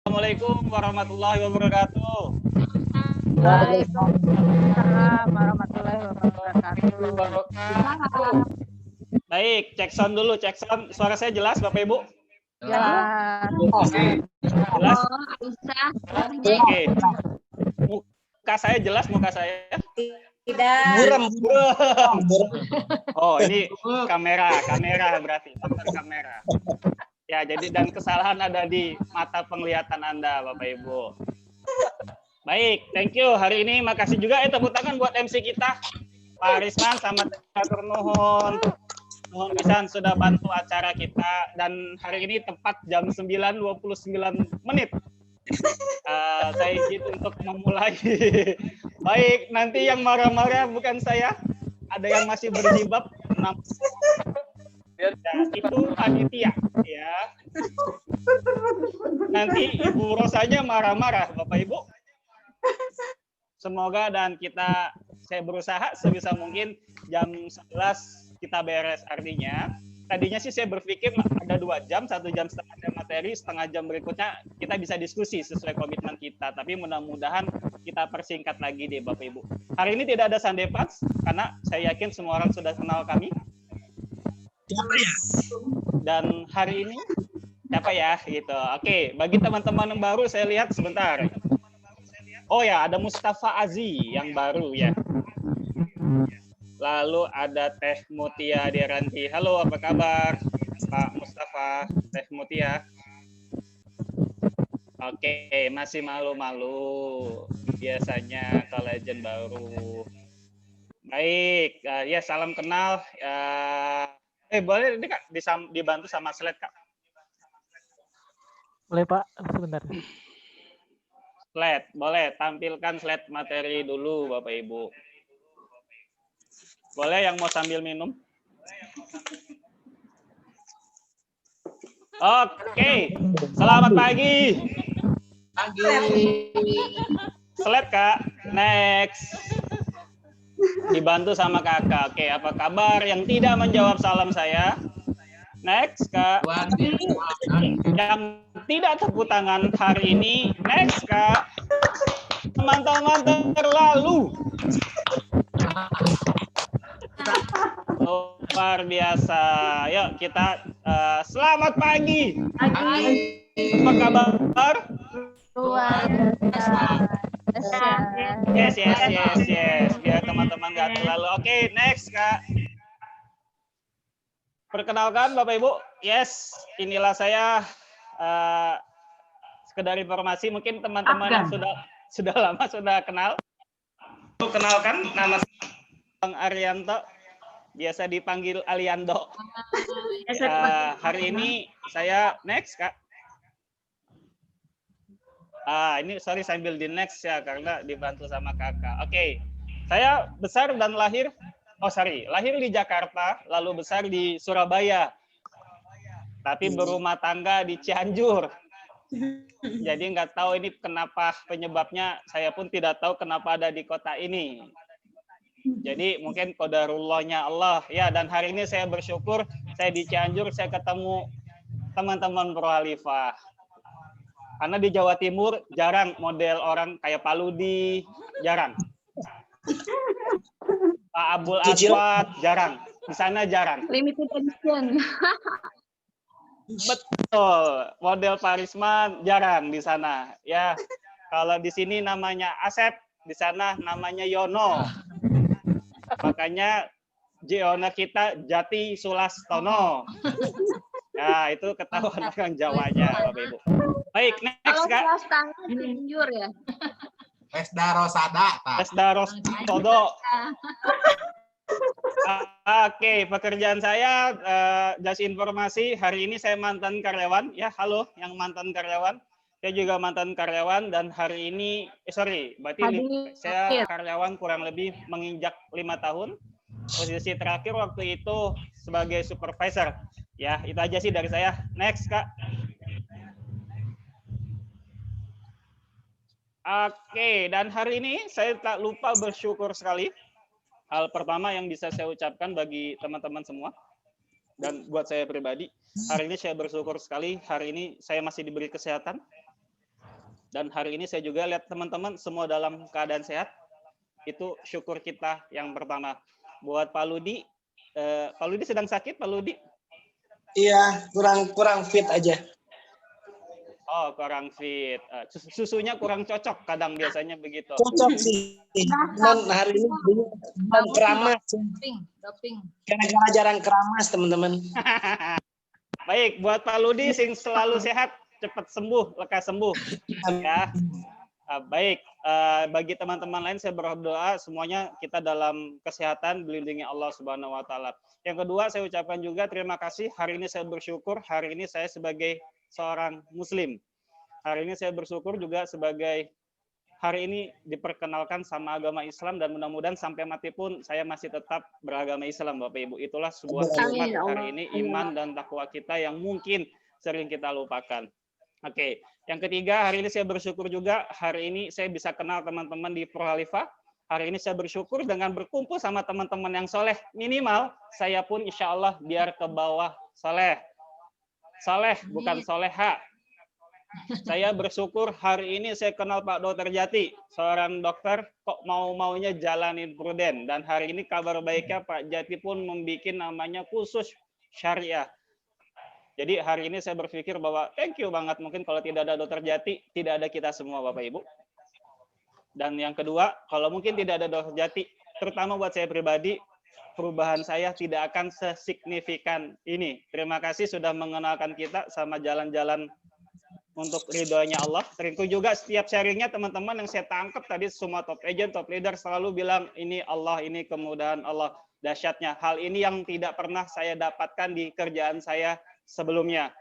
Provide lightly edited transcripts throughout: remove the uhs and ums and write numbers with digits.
Assalamualaikum warahmatullahi wabarakatuh. Waalaikumsalam warahmatullahi wabarakatuh. Baik, cek sound dulu, cek sound. Suara saya jelas, Bapak Ibu? Jelas. Jelas? Oke. Muka saya jelas, muka saya? Tidak. Buram. Oh, ini kamera berarti, faktor kamera. Ya, jadi dan kesalahan ada di mata penglihatan Anda, Bapak Ibu. Baik, thank you. Hari ini makasih juga tepuk tangan buat MC kita, Pak Arisman sama Catur Nuhun. Nuhun pisan sudah bantu acara kita dan hari ini tepat jam 9.29 menit. Saya izin untuk memulai. Baik, nanti yang marah-marah bukan saya. Ada yang masih berjibab. Itu panitia, ya. Nanti Ibu Rosanya marah-marah, Bapak Ibu. Semoga dan saya berusaha sebisa mungkin jam 11 kita beres. Artinya, tadinya sih saya berpikir ada 2 jam, 1 jam setengah materi, setengah jam berikutnya kita bisa diskusi sesuai komitmen kita. Tapi mudah-mudahan kita persingkat lagi deh, Bapak Ibu. Hari ini tidak ada Sunday Punch, karena saya yakin semua orang sudah kenal kami. Dan hari ini siapa ya gitu. Oke, bagi teman-teman yang baru saya lihat sebentar. Oh ya, ada Mustafa Azi yang baru ya. Lalu ada Teh Mutia Diranti. Halo, apa kabar Pak Mustafa, Teh Mutia? Oke, masih malu-malu. Biasanya ke legend baru. Baik, ya salam kenal. Boleh ini Kak dibantu sama slide Kak? Boleh Pak, sebentar. Slide, boleh tampilkan slide materi dulu Bapak Ibu. Boleh yang mau sambil minum? Oke, selamat pagi. Slide Kak, next. Dibantu sama Kakak. Oke, apa kabar yang tidak menjawab salam saya? Next, Kak. Yang tidak tepuk tangan hari ini. Next, Kak. Teman-teman terlalu. Luar biasa. Yuk kita selamat pagi. Apa kabar? Luar biasa. Yes. Biar teman-teman nggak terlalu. Oke, next, Kak. Perkenalkan Bapak Ibu. Yes, inilah saya. Sekedar informasi, mungkin teman-teman yang sudah lama sudah kenal. Kenalkan, nama saya Bang Arianto, biasa dipanggil Aliando. Hari ini saya next, Kak. Ini sorry sambil di next ya karena dibantu sama Kakak. Oke. Saya besar dan lahir di Jakarta, lalu besar di Surabaya. Tapi berumah tangga di Cianjur. Jadi nggak tahu ini kenapa penyebabnya, saya pun tidak tahu kenapa ada di kota ini. Jadi mungkin qadarullahnya Allah ya. Dan hari ini saya bersyukur saya di Cianjur, saya ketemu teman-teman Pro Khalifah. Karena di Jawa Timur jarang model orang kayak Pak Ludi, jarang. Pak Abdul Aswad, jarang. Di sana jarang. Limited edition. Betul. Model Pak Arisman jarang di sana. Ya, kalau di sini namanya Asep, di sana namanya Yono. Makanya J-owner kita Jati Sulastono. Ya, itu ketahuan orang Jawanya, Bapak Ibu. Baik, next, Kalau Kak. kelas tangan Cianjur ya. Pesda Rosada. Pesda Rostodo. Oke, pekerjaan saya, just informasi, hari ini saya mantan karyawan. Ya, halo yang mantan karyawan. Saya juga mantan karyawan dan hari ini, berarti saya karyawan kurang lebih menginjak 5 tahun. Posisi terakhir waktu itu sebagai supervisor. Ya, itu aja sih dari saya. Next, Kak. Oke, dan hari ini saya tak lupa bersyukur sekali. Hal pertama yang bisa saya ucapkan bagi teman-teman semua, dan buat saya pribadi, hari ini saya bersyukur sekali, hari ini saya masih diberi kesehatan. Dan hari ini saya juga lihat teman-teman semua dalam keadaan sehat. Itu syukur kita yang pertama. Buat Pak Ludi sedang sakit, Pak Ludi? Iya, kurang fit aja. Oh, kurang fit. Susunya kurang cocok kadang biasanya begitu. Cocok sih. Cuman hari ini belum keramas. Doping. Gara-gara jarang keramas, teman-teman. Baik, buat Pak Ludi sing selalu sehat, cepat sembuh, lekas sembuh. Ya. Baik, bagi teman-teman lain saya berdoa semuanya kita dalam kesehatan dilindungi Allah Subhanahu wa taala. Yang kedua, saya ucapkan juga terima kasih. Hari ini saya bersyukur, hari ini saya sebagai seorang muslim. Hari ini saya bersyukur juga sebagai hari ini diperkenalkan sama agama Islam dan mudah-mudahan sampai mati pun saya masih tetap beragama Islam, Bapak Ibu. Itulah sebuah nikmat hari ini, iman dan takwa kita yang mungkin sering kita lupakan. Oke, yang ketiga, hari ini saya bersyukur juga, hari ini saya bisa kenal teman-teman di Pro Khalifah. Hari ini saya bersyukur dengan berkumpul sama teman-teman yang soleh. Minimal, saya pun insya Allah biar ke bawah soleh. Soleh, bukan soleha. Saya bersyukur hari ini saya kenal Pak Dokter Jati. Seorang dokter kok mau-maunya jalanin pruden. Dan hari ini kabar baiknya Pak Jati pun membuat namanya khusus syariah. Jadi hari ini saya berpikir bahwa thank you banget, mungkin kalau tidak ada Dokter Jati, tidak ada kita semua Bapak Ibu. Dan yang kedua, kalau mungkin tidak ada Dokter Jati, terutama buat saya pribadi, perubahan saya tidak akan sesignifikan ini. Terima kasih sudah mengenalkan kita sama jalan-jalan untuk ridhonya Allah. Terima juga setiap sharingnya teman-teman yang saya tangkap tadi semua top agent, top leader selalu bilang ini Allah, ini kemudahan Allah. Dahsyatnya hal ini yang tidak pernah saya dapatkan di kerjaan saya sebelumnya.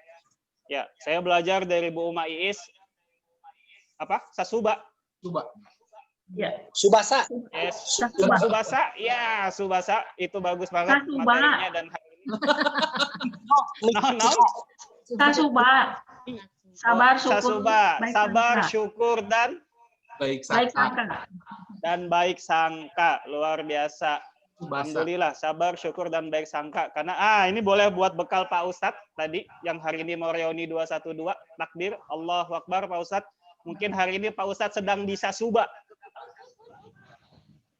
Ya, saya belajar dari Bu Uma Iis Sasuba. Ya, Subasa. Yes. Subasa. Ya, Subasa itu bagus banget materinya dan hari ini. No. Sasuba. Sabar, syukur. Sasuba. Sabar, syukur dan Baik sangka. baik sangka. Luar biasa. Alhamdulillah, sabar, syukur, dan baik sangka. Karena ini boleh buat bekal Pak Ustadz tadi, yang hari ini mau reuni 212, takbir, Allahu Akbar Pak Ustadz. Mungkin hari ini Pak Ustadz sedang di Sasuba.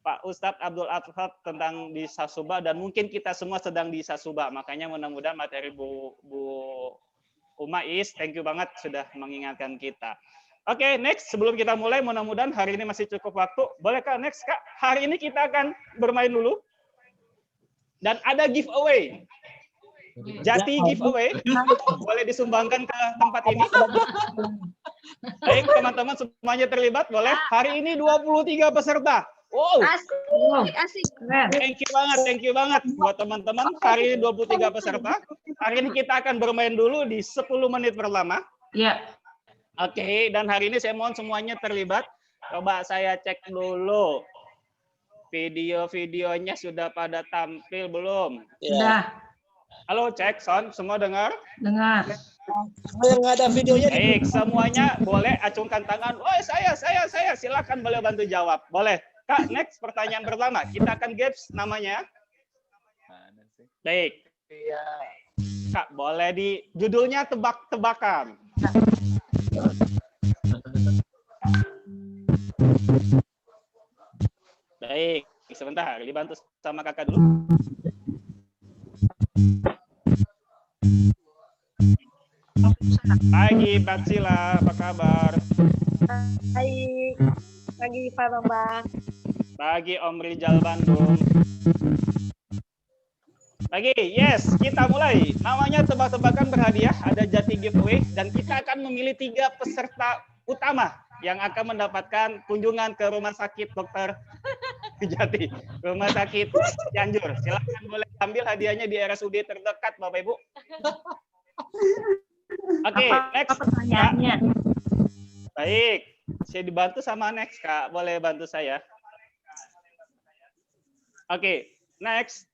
Pak Ustadz Abdul Adhad tentang di Sasuba, dan mungkin kita semua sedang di Sasuba. Makanya mudah-mudahan materi Bu Uma Iis, thank you banget sudah mengingatkan kita. Oke, next. Sebelum kita mulai, mudah-mudahan hari ini masih cukup waktu. Bolehkah next, Kak? Hari ini kita akan bermain dulu. Dan ada giveaway. Jati giveaway. Boleh disumbangkan ke tempat ini. Baik, teman-teman semuanya terlibat, boleh. Hari ini 23 peserta. Wow. Asik. Thank you banget buat teman-teman. Hari ini 23 peserta. Hari ini kita akan bermain dulu di 10 menit pertama. Iya. Oke, dan hari ini saya mohon semuanya terlibat. Coba saya cek dulu. Video-videonya sudah pada tampil belum? Sudah. Halo, cek sound, semua dengar? Dengar. Yang ada videonya. Baik, semuanya boleh acungkan tangan. Oh, saya. Silakan boleh bantu jawab. Boleh. Kak, next pertanyaan pertama. Kita akan gaps namanya. Baik. Kak, boleh di judulnya tebak-tebakan. Baik, sebentar, dibantu sama kakak dulu. Pagi, Pak Sila, apa kabar? Baik, pagi Pak Bambang. Pagi Om Rijal Bandung. Pagi, yes, kita mulai. Namanya tebak-tebakan berhadiah, ada Jati giveaway, dan kita akan memilih 3 peserta utama yang akan mendapatkan kunjungan ke rumah sakit Dokter Jati, rumah sakit Cianjur. Silakan boleh ambil hadiahnya di RSUD terdekat, Bapak Ibu. Oke, next. Pertanyaannya. Baik, saya dibantu sama next, Kak. Boleh bantu saya? Oke, next.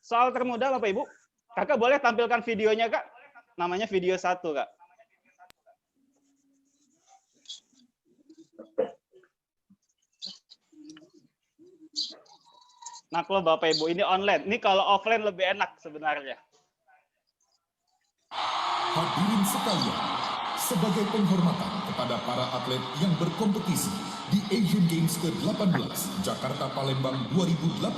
Soal termudah, Bapak Ibu. Kakak boleh tampilkan videonya, Kak? Namanya video 1, Kak. Nah, kalau Bapak Ibu ini online, ini kalau offline lebih enak sebenarnya. Hadirin sekalian, sebagai penghormatan kepada para atlet yang berkompetisi di Asian Games ke-18 Jakarta Palembang 2018.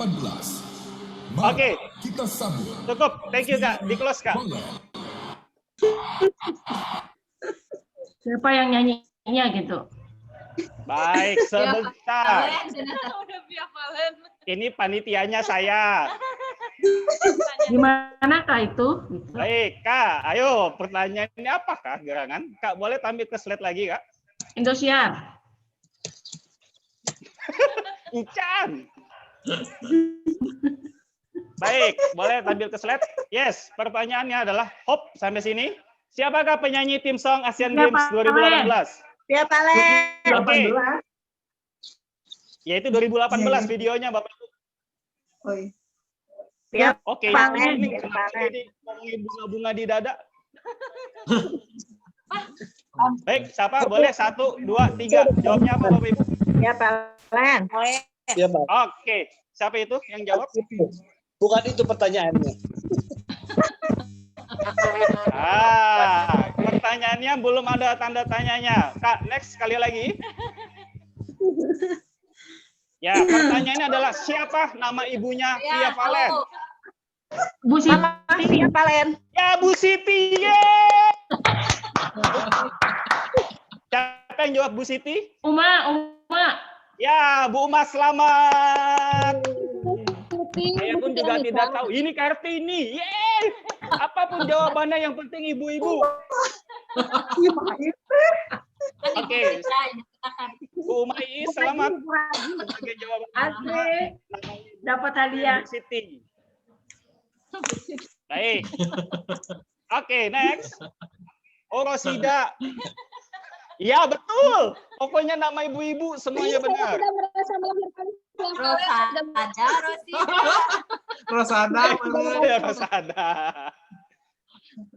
Mari Oke. kita sambut. Cukup, thank you Kak. Di close Kak. Siapa yang nyanyinya gitu? Baik, sebentar. Ini panitianya saya. Gimana Kak itu? Gitu. Baik, Kak. Ayo, pertanyaannya apa Kak? Gerangan. Kak, boleh tampil ke slide lagi Kak? Indosiar. Ican. Baik, boleh tampil ke slide? Yes, pertanyaannya adalah hop sampai sini. Siapakah penyanyi tim song Asian Games 2018? Siap, Palen. Oke. Yaitu 2018 videonya Bapak Ibu. Siap, Oke, Palen. ini kenapa jadi ngomongin bunga-bunga di dada? Baik, siapa? Boleh 1, 2, 3. Jawabnya apa Bapak Ibu? Siap, Palen. Ya, Pak. Oke, siapa itu yang jawab? Bukan itu pertanyaannya. Pertanyaannya belum ada tanda tanyanya. Kak, next sekali lagi. Ya, pertanyaannya adalah siapa nama ibunya Via Valen? Bu Siti. Siap, Palen. Ya, Bu Siti. Yeay! Siapa yang jawab Bu Siti? Uma. Ya, Bu Uma selamat. Saya pun juga tidak tahu. Ini Kartini. Yeay! Apapun jawabannya yang penting ibu-ibu. Oke. Bu Uma Iis, selamat. Sebagai jawaban Asik. Dapat hadiah. Siti. Baik. Oke, next. Rosida. Ya, betul. Pokoknya nama ibu-ibu semuanya benar. Rosada. Ya, Rosada.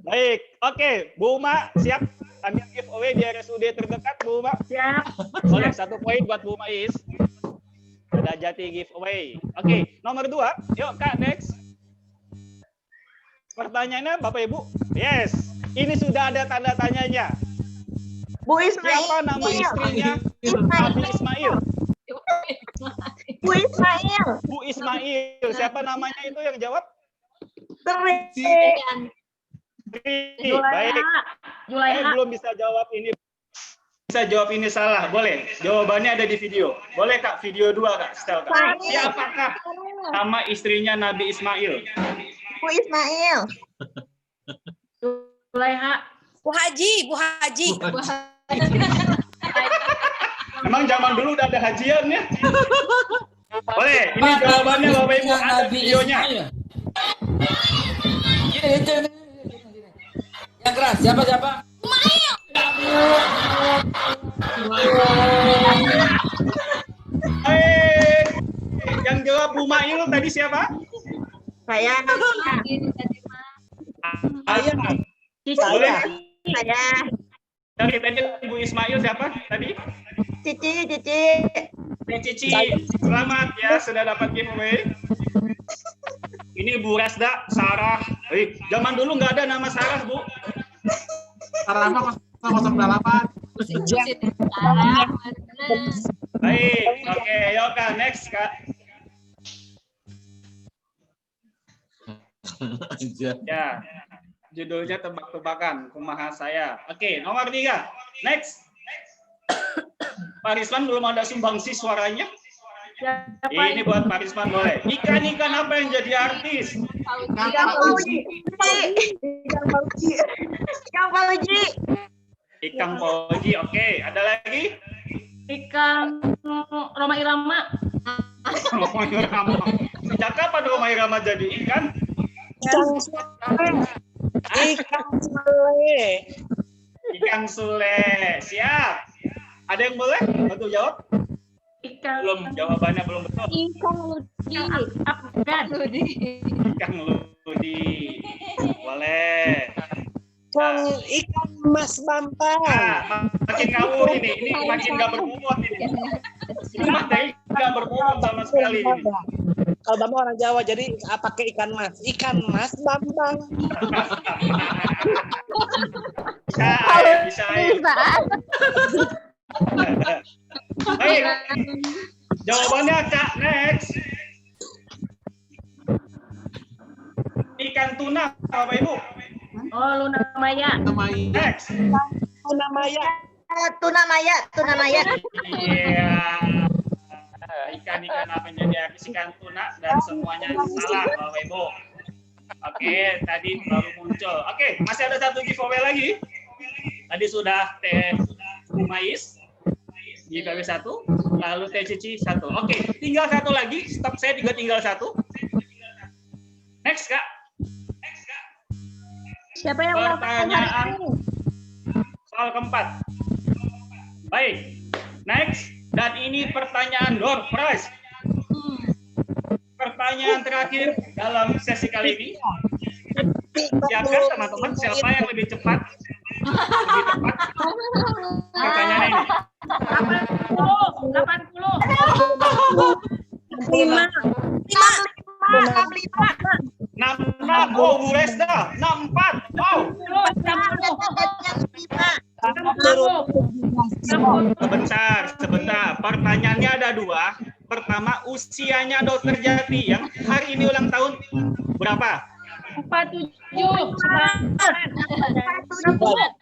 Baik, oke. Bu Uma, siap ambil giveaway di RSUD terdekat, Bu Uma. Siap. Boleh, 1 poin buat Bu Uma Is. Ada Jati giveaway. Oke, nomor 2. Yuk, Kak, next. Pertanyaannya, Bapak Ibu. Yes, ini sudah ada tanda tanyanya. Bu Ismail. Siapa nama istrinya Nabi Ismail? Bu Ismail. Bu Ismail. Siapa namanya itu yang jawab? Tri. Baik. Julaiha. Belum bisa jawab ini. Bisa jawab ini salah. Boleh. Jawabannya ada di video. Boleh Kak, video 2 Kak. Setel Kak. Siapakah nama istrinya Nabi Ismail? Bu Ismail. Julaiha. Bu Haji. Memang zaman dulu udah ada hajian ya? Boleh. Ini jawabannya Bapak Ibu ada videonya. Ini. Yang keras, siapa? Yang jawab Bu Mail tadi siapa? Saya. Boleh. Saya. Dari tadi Bu Ismail siapa tadi? Cici. Cici. Selamat ya, sudah dapat giveaway. Ini Bu Resda, Sarah. Zaman dulu nggak ada nama Sarah, Bu. Sarah 008. Baik, oke, yuk Kak, next Kak. Ya, judulnya tebak-tebakan, kumaha saya. Oke, nomor 3, next. Pak Risman belum ada sumbangsi suaranya. Ini buat Pak Risman boleh. Ikan apa yang jadi artis? Ikan Fauji, oke. Ada lagi? Ikan Roma Irama. Roma Irama. Sejak kapan Roma Irama jadi ikan? Ikan Sule. Siap. Ada yang boleh bantu jawab? Belum, jawabannya belum betul. Ikan Ludi. Boleh. Ikan Mas Bambang. Makin ngawur ini makin nggak berbobot ini. Ini materi nggak berbobot sama sekali ini. Kalau Bambang orang Jawa, jadi pakai ikan mas. Ikan Mas Bambang. Bisa. Baik. Jawabannya Kak, next. Ikan tuna, Bapak Ibu. Oh, Luna Maya. Namanya. Next. Tuna Maya. Tuna Maya. Iya. Ikan-ikan apa yang jadi habis ikan tuna dan semuanya salah, Bapak Ibu. Oke, tadi baru muncul. Oke, masih ada satu giveaway lagi. Tadi sudah teh mais giveaway 1, lalu teh cici 1. Oke, tinggal satu lagi. Stop saya juga tinggal 1. Next, Kak. Siapa yang mau Pertanyaan soal keempat. Baik, next. Dan ini pertanyaan door prize. Pertanyaan terakhir dalam sesi kali ini. Siapkan teman-teman siapa yang lebih cepat? Lebih tepat. Pertanyaannya ini. 66. Oh, Bu Resta. 64. Wow. Sebentar. Pertanyaannya ada 2. Pertama, usianya Dokter Jati yang hari ini ulang tahun berapa? 47.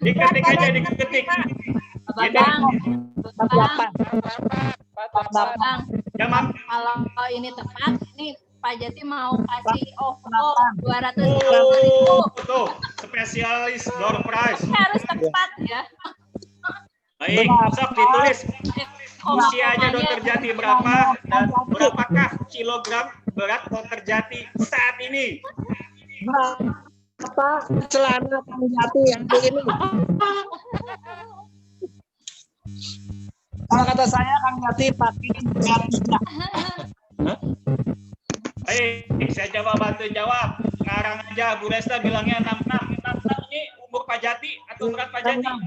Diketik aja, diketik. Bang, Jamam. kalau ini tepat, ini Pak Jati mau kasih OVO 200.000. Tuh, spesialis door prize. Harus tepat ya. Baik, sok ditulis. Usianya Dokter Jati berapa dan berapakah kilogram berat Dokter Jati saat ini? Berapa celana Kang Jati yang ini? Kalau kata saya Kang Jati pakai Jati. Baik, saya coba bantu jawab. Sekarang aja Bu Resta bilangnya 66. 66 ini umur Pak Jati atau berat Pak Jati? 66.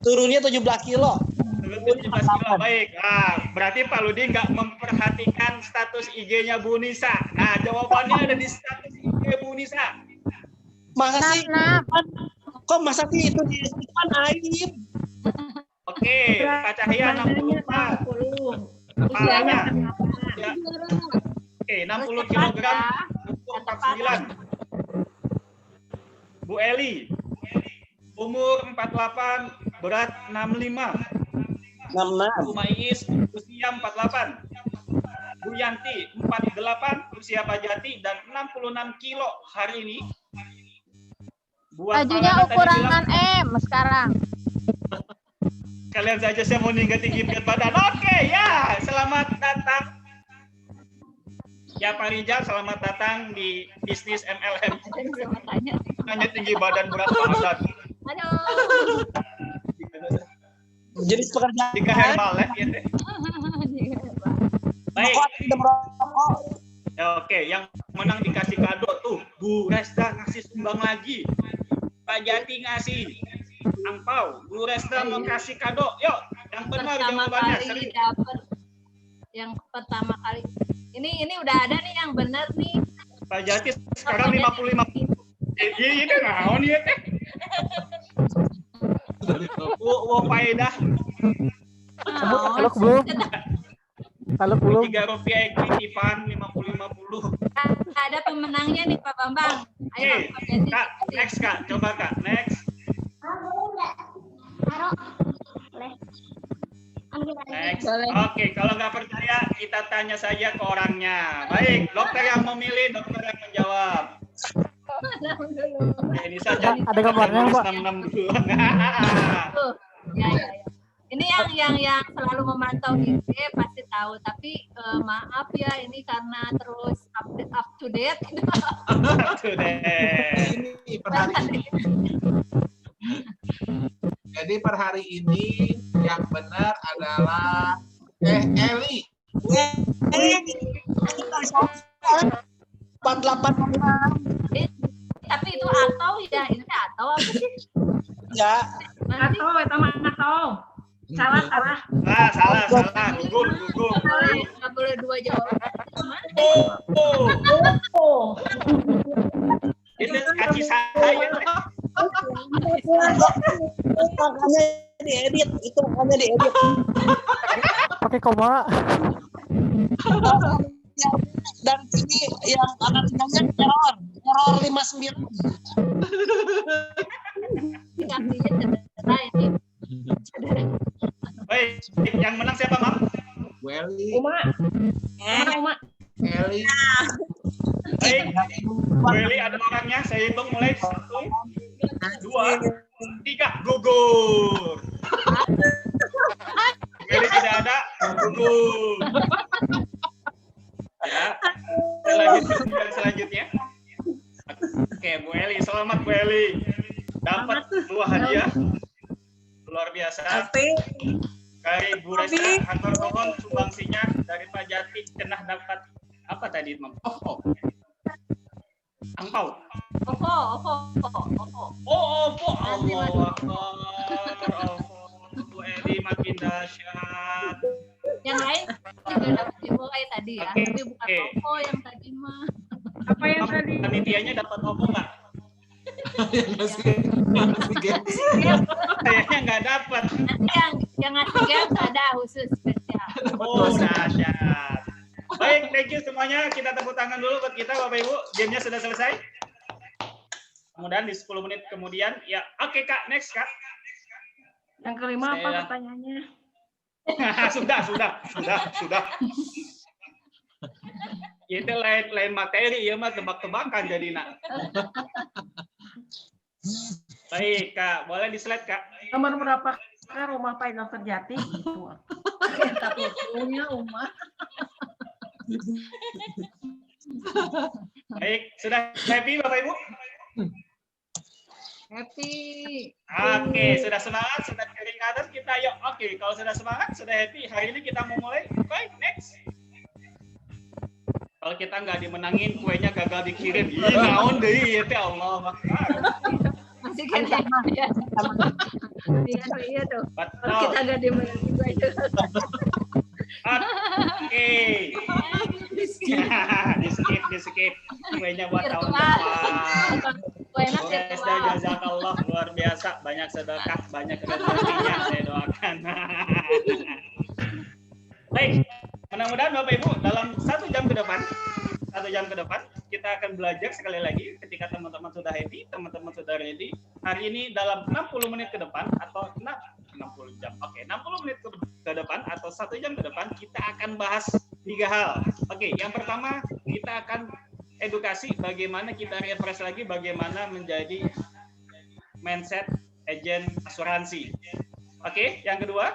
Turunnya 17 kilo. 17 kilo. Baik. Nah, berarti Pak Ludi nggak memperhatikan status IG-nya Bu Nisa. Nah, jawabannya ada di status IG Bu Nisa. Masa sih? Kok masa sih itu di kan aib? Oke, Pak Cahya 64. Kepalanya. Ya. Oke, 60 kg umur 49. Bu Eli umur 48, berat 65. 66. Bu Mais usia 48. Bu Yanti 48, usia Pak Jati dan 66 kilo hari ini. Buat bajunya Farana tadi ukuran bilang, M sekarang. kalian saja saya mau tinggi berat badan. Oke, ya, selamat datang. Ya Pak Rijal, selamat datang di bisnis MLM. Hanya tinggi badan berat badan. Jenis pekerjaan. Jika herbal ya. Gitu. Baik. Ya, oke, yang menang dikasih kado tuh. Bu Resta ngasih sumbang lagi. Pak Jati ngasih angpau. Bu Resta mau kasih kado. Yuk, yang benar Pertama jawabannya. kali dapat. Yang pertama kali. Ini udah ada nih yang benar nih. Pak Jati sekarang 55. Ini naon ya teh? Wo faedah. Kalau belum. Kalau belum. Rp3 Ivan 50. Ada pemenangnya nih Pak Bambang. Ayo Oke, Pak Jati. Kak, next Kak, coba Kak, next. Next. Oke, kalau nggak percaya kita tanya saja ke orangnya. Baik, dokter yang memilih, dokter yang menjawab. Ini saja. Ada gambarnya, Pak? 66 dulu. Tuh. Ya. Ini yang selalu memantau IG pasti tahu, tapi maaf ya ini karena terus up to date. Ini per hari ini. Jadi per hari ini yang benar adalah Eli. 48. tapi itu atau ya, ini atau apa sih? Ya. Atau, atau. Salah. Salah. Gugur. Nggak boleh dua jawaban. Oh. Itu kaci saya. Makanya diedit. Itu makanya diedit. Pakai koma. Dan sini yang akan tinggalnya error 59. Artinya cedera ini. Baik, yang menang siapa, Mam? Welly, Uma. Eli, Baik, Welly ada orangnya. Saya hitung mulai 1, 2, 3, gugur. Welly tidak ada, gugur. Ya, selanjutnya. Oke, Bu Eli, selamat Bu Eli. Dapat 2 hadiah. Luar biasa. Dari Bu Resa, kantor mohon sumbangsinya dari Pak Jati cenah dapat apa tadi, Mam? Angpau. Opo. Opo. Allahu Akbar. Bu Eli makin dahsyat. Yang lain juga dapat dimulai tadi ya, Oke, tapi bukan oke. Opo yang tadi mah. Apa yang tadi? Panitianya dapat Opo nggak? Gengsi. Kayaknya nggak dapat. Nanti yang ngasih game ada khusus spesial. Oh, dahsyat. Baik, thank you semuanya. Kita tepuk tangan dulu buat kita, Bapak Ibu. Gamenya sudah selesai. Kemudian di 10 menit kemudian, ya oke Kak, next Kak. Yang kelima apa Saya- pertanyaannya? sudah. Itu lain materi, ya mah tebak-tebakan jadi nak. Baik Kak, boleh di slide Kak. Nomor berapa kan rumah Pak Dr. Jati? Gitu. Tapi punya Uma. Baik, sudah happy Bapak Ibu? Happy. Oke, sudah semangat, sudah keringanan kita yuk. Oke, kalau sudah semangat, sudah happy, hari ini kita mau mulai. Baik, next. Kalau kita nggak dimenangin, kuenya gagal dikirim. Ih, naon deui teh Allah Akbar. Masih kan ya. Iya tuh. Kalau Betul. kita nggak dimenang juga itu. Oke. di skip. Kuenya buat tahun depan. Enak ya Resta jazakallah, luar biasa, banyak sedekah, banyak rezekinya, saya doakan. Baik, mudah-mudahan Bapak Ibu dalam 1 jam ke depan, kita akan belajar sekali lagi ketika teman-teman sudah happy, teman-teman sudah ready. Hari ini dalam 60 menit ke depan atau 60 jam. Oke, 60 menit ke depan atau 1 jam ke depan kita akan bahas 3 hal. Oke, yang pertama kita akan edukasi bagaimana kita refresh lagi bagaimana menjadi mindset agen asuransi. Oke, yang kedua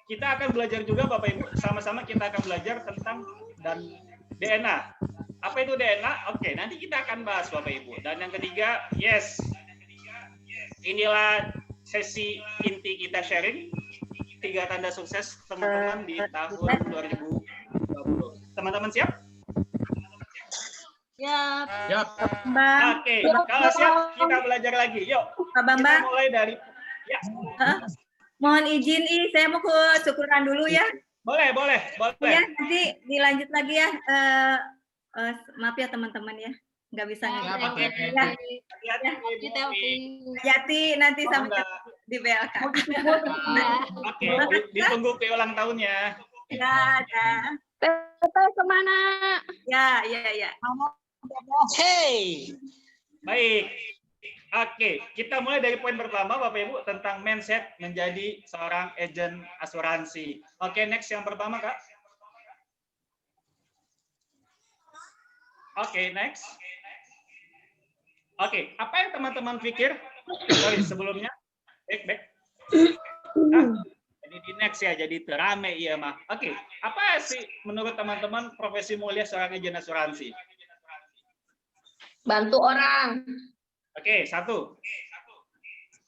kita akan belajar juga Bapak Ibu, sama-sama kita akan belajar tentang dan DNA. Apa itu DNA? Oke, nanti kita akan bahas Bapak Ibu. Dan yang ketiga, yes. Inilah sesi inti kita sharing 3 tanda sukses teman-teman di tahun 2020. Teman-teman siap? Ya. Yap. Oke, kalau siap kita belajar lagi. Yuk. Pak Kita Bambang, mulai dari ya. mohon izin saya mau ke syukuran dulu ya. Boleh. Ya, nanti dilanjut lagi ya. Maaf ya teman-teman ya, nggak bisa ngikutin. Oke. Ya, Hati-hati. Jati nanti sampai di BLK. Oke, ditunggu ke ulang tahunnya. Ya, ada. Teteh kemana? Ya. Hey. Baik. Oke, kita mulai dari poin pertama Bapak Ibu tentang mindset menjadi seorang agen asuransi. Oke, next yang pertama Kak. Oke, next. Oke, apa yang teman-teman pikir? Sorry, sebelumnya. Back. Nah, jadi di next ya, jadi terame iya mah. Oke, apa sih menurut teman-teman profesi mulia seorang agen asuransi? Bantu orang. Oke, 1.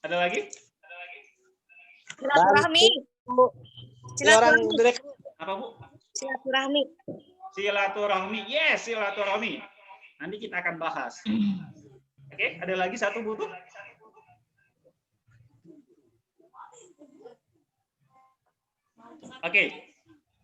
Ada lagi? Silaturahmi. Orang direkrut. Apa Bu? Silaturahmi. Silaturahmi. Yes, silaturahmi. Nanti kita akan bahas. Oke, ada lagi satu butuh? Oke.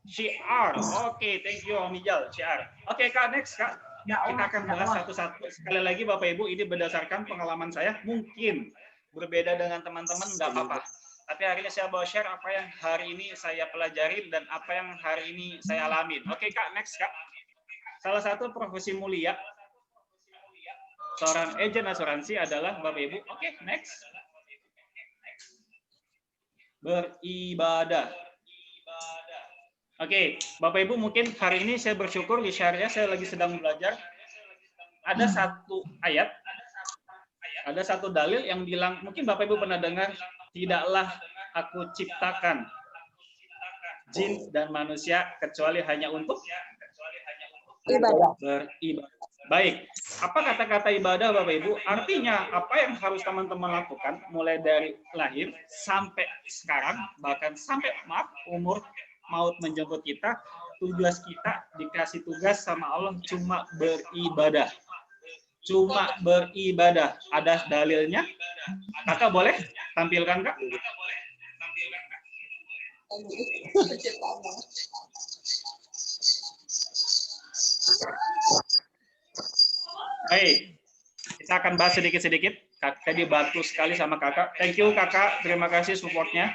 Syiar. Oke, thank you Om Ijal. Syiar. Oke, Kak, next, Kak. Kita akan bahas satu-satu. Sekali lagi Bapak Ibu, ini berdasarkan pengalaman saya. Mungkin berbeda dengan teman-teman, nggak apa-apa. Tapi hari ini saya mau share apa yang hari ini saya pelajari dan apa yang hari ini saya alamin. Oke, Kak, next, Kak. Salah satu profesi mulia seorang agen asuransi adalah Bapak Ibu. Oke, next. Beribadah. Oke, Bapak Ibu, mungkin hari ini saya bersyukur di share-nya saya lagi sedang belajar. Ada satu ayat, ada satu dalil yang bilang, mungkin Bapak Ibu pernah dengar, tidaklah aku ciptakan jin dan manusia kecuali hanya untuk beribadah. Baik, apa kata-kata ibadah Bapak Ibu? Artinya apa yang harus teman-teman lakukan mulai dari lahir sampai sekarang, bahkan sampai umur maut menjemput kita, tugas kita dikasih tugas sama Allah cuma beribadah. Cuma beribadah. Ada dalilnya? Kakak boleh tampilkan, Kak? Baik, kita akan bahas sedikit-sedikit. Kakak tadi bantu sekali sama kakak. Thank you kakak, terima kasih supportnya.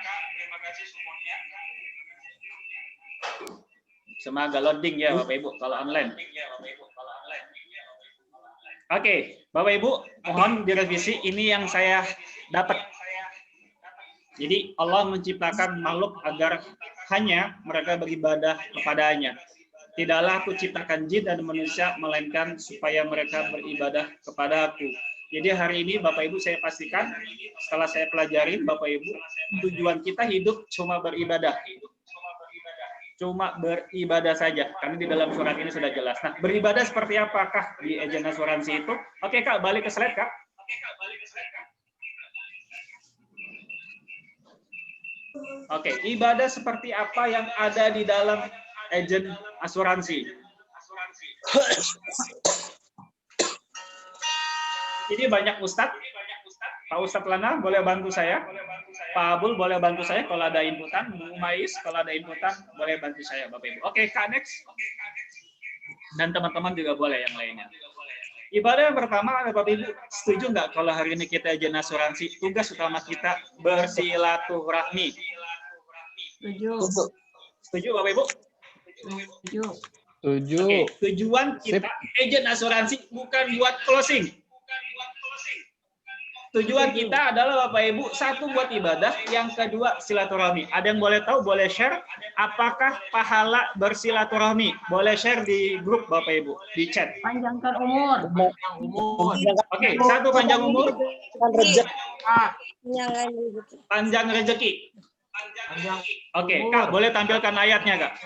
Semoga loading ya Bapak Ibu kalau online. Oke, Bapak Ibu, mohon direvisi. Ini yang saya dapat. Jadi Allah menciptakan makhluk agar hanya mereka beribadah kepadanya. Tidaklah aku ciptakan jin dan manusia, melainkan supaya mereka beribadah kepada aku. Jadi hari ini Bapak Ibu saya pastikan, setelah saya pelajari Bapak Ibu, tujuan kita hidup cuma beribadah. Cuma beribadah saja, karena di dalam surat ini sudah jelas. Nah, beribadah seperti apakah di agen asuransi itu? Oke Kak, balik ke slide Kak. Oke, ibadah seperti apa yang ada di dalam agen asuransi? Ini banyak Ustadz. Pak Ustadz Lana boleh bantu saya. Pak Abul boleh bantu saya kalau ada inputan. Bu Mais kalau ada inputan boleh bantu saya Bapak Ibu. Oke, Kak, next. Dan teman-teman juga boleh yang lainnya. Ibadah yang pertama, Bapak Ibu, setuju nggak kalau hari ini kita agen asuransi, tugas utama kita bersilaturahmi? Setuju. Setuju Bapak Ibu? Setuju. Setuju. Oke, tujuan kita agen asuransi bukan buat closing. Tujuan kita adalah Bapak Ibu, satu buat ibadah, yang kedua silaturahmi. Ada yang boleh tahu, boleh share, apakah pahala bersilaturahmi? Boleh share di grup Bapak Ibu, di chat. Panjangkan umur. Oke, satu panjang umur, panjang rezeki. Oke, Kak, boleh tampilkan ayatnya, Kak?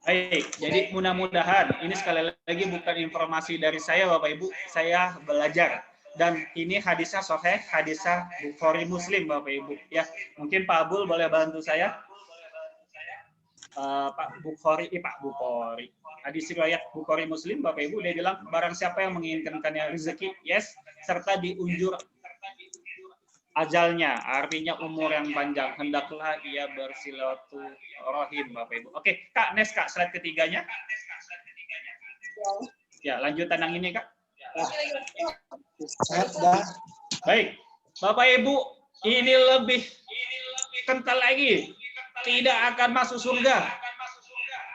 Baik, jadi mudah-mudahan ini sekali lagi bukan informasi dari saya Bapak Ibu, saya belajar dan ini hadisnya sahih, hadisnya Bukhari Muslim Bapak Ibu ya. Mungkin Pak Abul boleh bantu saya. Pak Bukhari, hadis riwayat Bukhari Muslim Bapak Ibu, dia bilang barang siapa yang menginginkannya rezeki, yes, serta diunjur ajalnya, artinya umur yang panjang, hendaklah ia bersilaturahim Bapak Ibu. Oke, Kak, next Kak, slide ketiganya. Ya, lanjutan yang ini Kak. Baik, Bapak Ibu, ini lebih kental lagi. Tidak akan masuk surga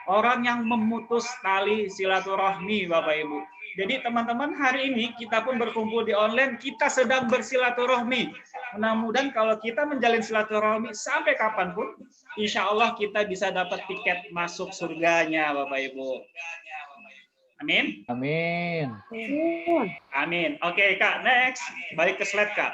orang yang memutus tali silaturahmi Bapak Ibu. Jadi teman-teman, hari ini kita pun berkumpul di online, kita sedang bersilaturahmi. Mudah-mudahan kalau kita menjalin silaturahmi sampai kapanpun, insya Allah kita bisa dapat tiket masuk surganya Bapak Ibu. Amin. Amin. Amin. Oke Kak, next. Balik ke slide Kak.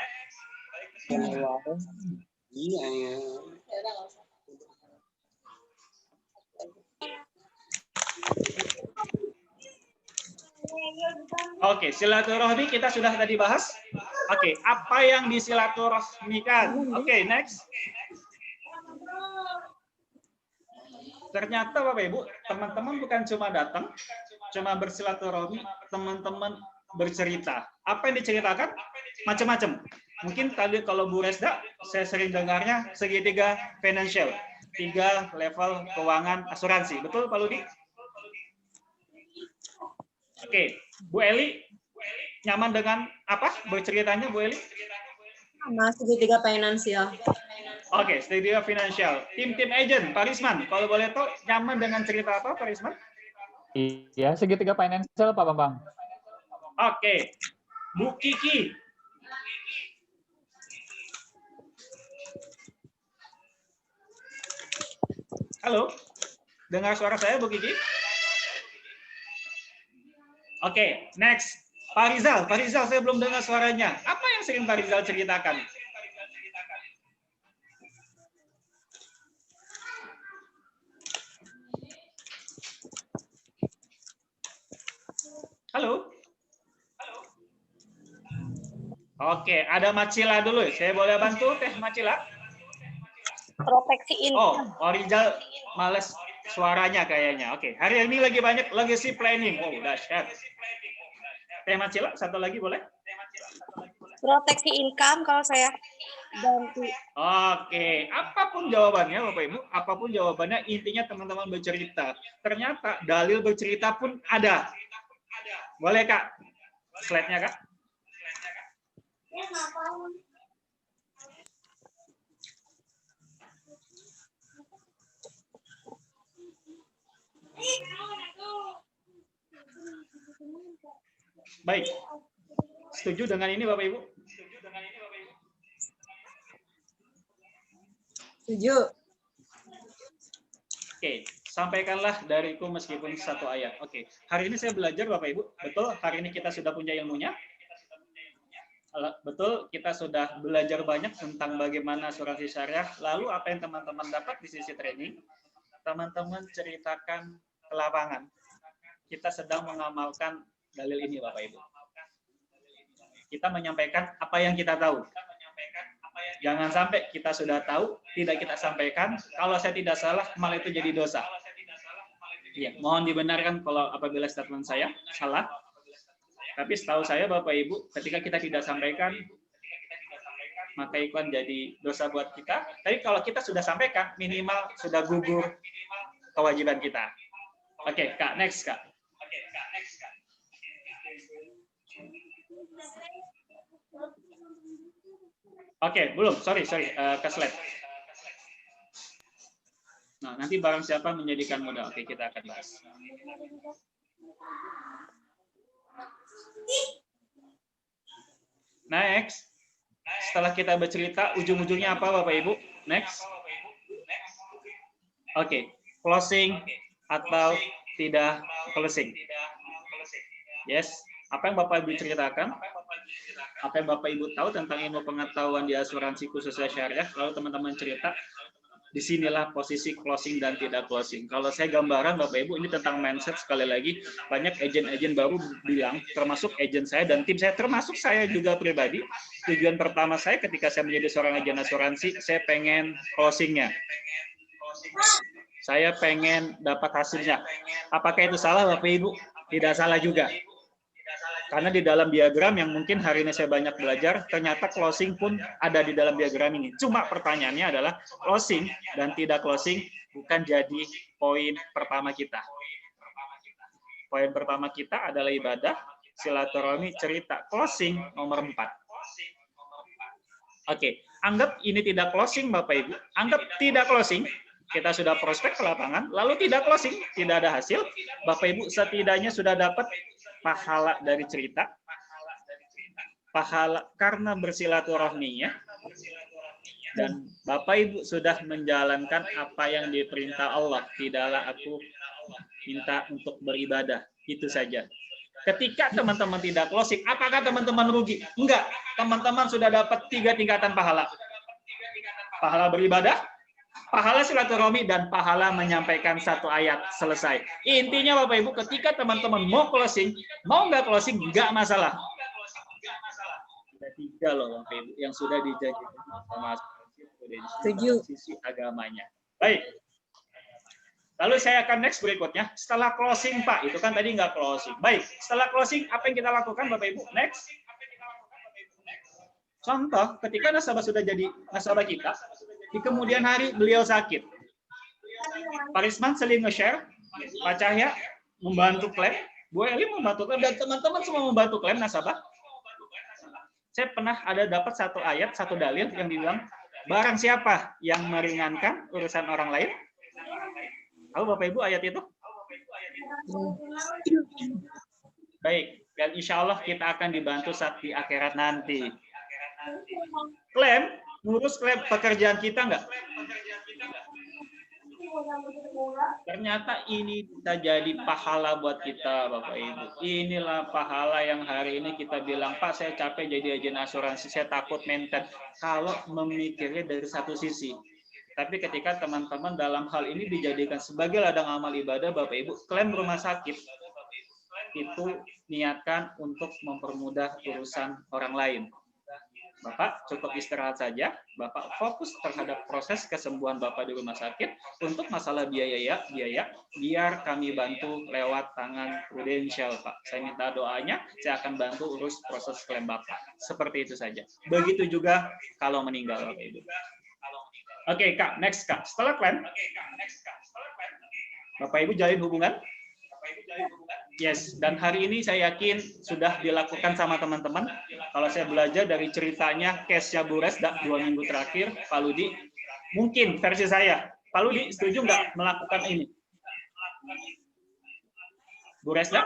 Oke, silaturahmi kita sudah tadi bahas. Oke, apa yang disilaturahmikan? Oke, next. Ternyata Bapak Ibu, teman-teman bukan cuma datang, cuma bersilaturahmi, teman-teman bercerita. Apa yang diceritakan? Macam-macam. Mungkin tadi kalau Bu Resda, saya sering dengarnya segitiga financial, 3 level keuangan asuransi. Betul Pak Ludi? Oke, Bu Eli, nyaman dengan apa berceritanya Bu Eli? Sama segitiga finansial. Oke, segitiga financial. Tim agent, Pak Risman, kalau boleh tahu nyaman dengan cerita apa Pak Risman? Iya, segitiga financial Pak Bambang. Oke, Bu Kiki. Halo, dengar suara saya Bu Kiki? Oke, next. Pak Rizal, saya belum dengar suaranya. Apa yang sering Pak Rizal ceritakan? Halo? Oke, ada Macila dulu. Saya boleh bantu Teh Macila? Proteksi income. Oh, Rizal males suaranya kayaknya. Oke, hari ini lagi banyak legacy planning. Oh, dahsyat. Teh Macila, satu lagi boleh? Proteksi income kalau saya bantu. Oke, apapun jawabannya Bapak Ibu, apapun jawabannya, intinya teman-teman bercerita. Ternyata dalil bercerita pun ada. Boleh Kak? Slide-nya Kak? Baik. Setuju dengan ini Bapak Ibu? Setuju. Oke, sampaikanlah dariku meskipun satu ayat. Oke, hari ini saya belajar Bapak Ibu. Betul, hari ini kita sudah punya ilmunya. Betul, kita sudah belajar banyak tentang bagaimana asuransi syariah. Lalu apa yang teman-teman dapat di sisi training? Teman-teman ceritakan ke lapangan. Kita sedang mengamalkan dalil ini Bapak Ibu. Kita menyampaikan apa yang kita tahu. Jangan sampai kita sudah tahu, tidak kita sampaikan. Kalau saya tidak salah, malah itu jadi dosa. Ya, mohon dibenarkan kalau apabila statement saya salah. Tapi setahu saya Bapak Ibu, ketika kita tidak sampaikan, maka itu kan jadi dosa buat kita. Tapi kalau kita sudah sampaikan, minimal sudah gugur kewajiban kita. Oke, Kak, next Kak. Oke, belum. Sorry. Ke slide. Nah, nanti barang siapa menjadikan modal. Oke, kita akan bahas. Next. Setelah kita bercerita, ujung-ujungnya apa Bapak Ibu? Next. Oke, closing atau tidak closing. Yes. Apa yang Bapak Ibu ceritakan? Apa yang Bapak Ibu tahu tentang ilmu pengetahuan di asuransi khususnya syariah? Lalu teman-teman cerita, disinilah posisi closing dan tidak closing. Kalau saya gambaran Bapak Ibu, ini tentang mindset sekali lagi. Banyak agen-agen baru bilang, termasuk agen saya dan tim saya, termasuk saya juga pribadi. Tujuan pertama saya ketika saya menjadi seorang agen asuransi, saya pengen closingnya. Saya pengen dapat hasilnya. Apakah itu salah Bapak Ibu? Tidak salah juga. Karena di dalam diagram yang mungkin hari ini saya banyak belajar, ternyata closing pun ada di dalam diagram ini. Cuma pertanyaannya adalah closing dan tidak closing bukan jadi poin pertama kita. Poin pertama kita adalah ibadah, silaturahmi, cerita. Closing nomor 4. Oke, anggap ini tidak closing Bapak Ibu. Anggap tidak closing. Kita sudah prospek ke lapangan, lalu tidak closing, tidak ada hasil. Bapak Ibu setidaknya sudah dapat pahala dari cerita, pahala karena bersilaturahminya, dan Bapak Ibu sudah menjalankan apa yang diperintah Allah. Tidaklah aku minta untuk beribadah, itu saja. Ketika teman-teman tidak closing, apakah teman-teman rugi? Enggak, teman-teman sudah dapat 3 tingkatan pahala. Pahala beribadah, pahala silaturahmi dan pahala menyampaikan satu ayat selesai. Intinya Bapak Ibu, ketika teman-teman mau closing, mau nggak closing, nggak masalah. Ada 3 loh Bapak Ibu yang sudah dijanjikan sama sisi agamanya. Baik. Lalu saya akan next berikutnya. Setelah closing Pak, itu kan tadi nggak closing. Baik, setelah closing apa yang kita lakukan Bapak Ibu? Next. Contoh, ketika nasabah sudah jadi nasabah kita, di kemudian hari beliau sakit. Pak Risman seling nge-share, Pak Cahya membantu klaim, Bu Eli membantu klaim, dan teman-teman semua membantu klaim nasabah. Saya pernah ada dapat satu ayat, satu dalil yang bilang, barang siapa yang meringankan urusan orang lain? Tahu Bapak Ibu ayat itu? Baik, dan insya Allah kita akan dibantu saat di akhirat nanti. Klaim, ngurus klaim pekerjaan kita nggak? Ternyata ini bisa jadi pahala buat kita Bapak Ibu. Inilah pahala yang hari ini kita bilang, Pak saya capek jadi agen asuransi, saya takut maintain. Kalau memikirnya dari satu sisi. Tapi ketika teman-teman dalam hal ini dijadikan sebagai ladang amal ibadah Bapak Ibu, klaim rumah sakit itu niatkan untuk mempermudah urusan orang lain. Bapak cukup istirahat saja, Bapak fokus terhadap proses kesembuhan Bapak di rumah sakit. Untuk masalah biaya, biar kami bantu lewat tangan Prudential, Pak. Saya minta doanya, saya akan bantu urus proses klaim Bapak. Seperti itu saja. Begitu juga kalau meninggal, Bapak Ibu. Oke, Kak, next Kak. Setelah klaim, Bapak Ibu jalin hubungan. Yes, dan hari ini saya yakin sudah dilakukan sama teman-teman. Kalau saya belajar dari ceritanya case-nya Bu Resda 2 minggu terakhir, Pak Ludi, mungkin versi saya. Pak Ludi, setuju nggak melakukan ini? Bu Resda?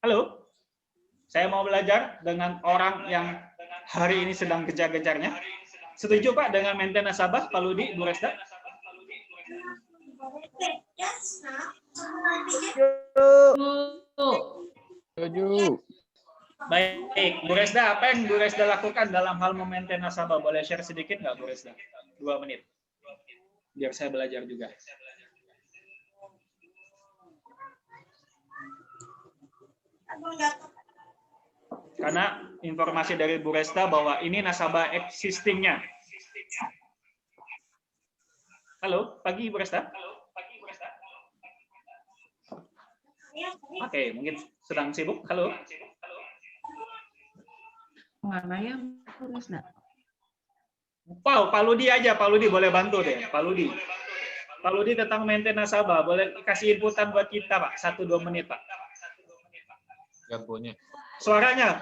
Halo? Saya mau belajar dengan orang yang hari ini sedang gencar-gencarnya. Setuju Pak dengan maintain nasabah, Pak Ludi, Bu Resda? Setuju. Baik, Bu Resda, apa yang Bu Resda lakukan dalam hal memaintain nasabah? Boleh share sedikit nggak Bu Resda? 2 menit. Biar saya belajar juga. Karena informasi dari Bu Resda bahwa ini nasabah existing-nya. Halo, pagi Bu Resda. Oke, mungkin sedang sibuk. Halo. Mana ya Bu Resda? Wow, Pak Ludi aja, Pak Ludi boleh bantu deh, Pak Ludi. Pak Ludi tentang maintain nasabah, boleh kasih inputan buat kita Pak, 1-2 menit Pak. Garbonya. Suaranya.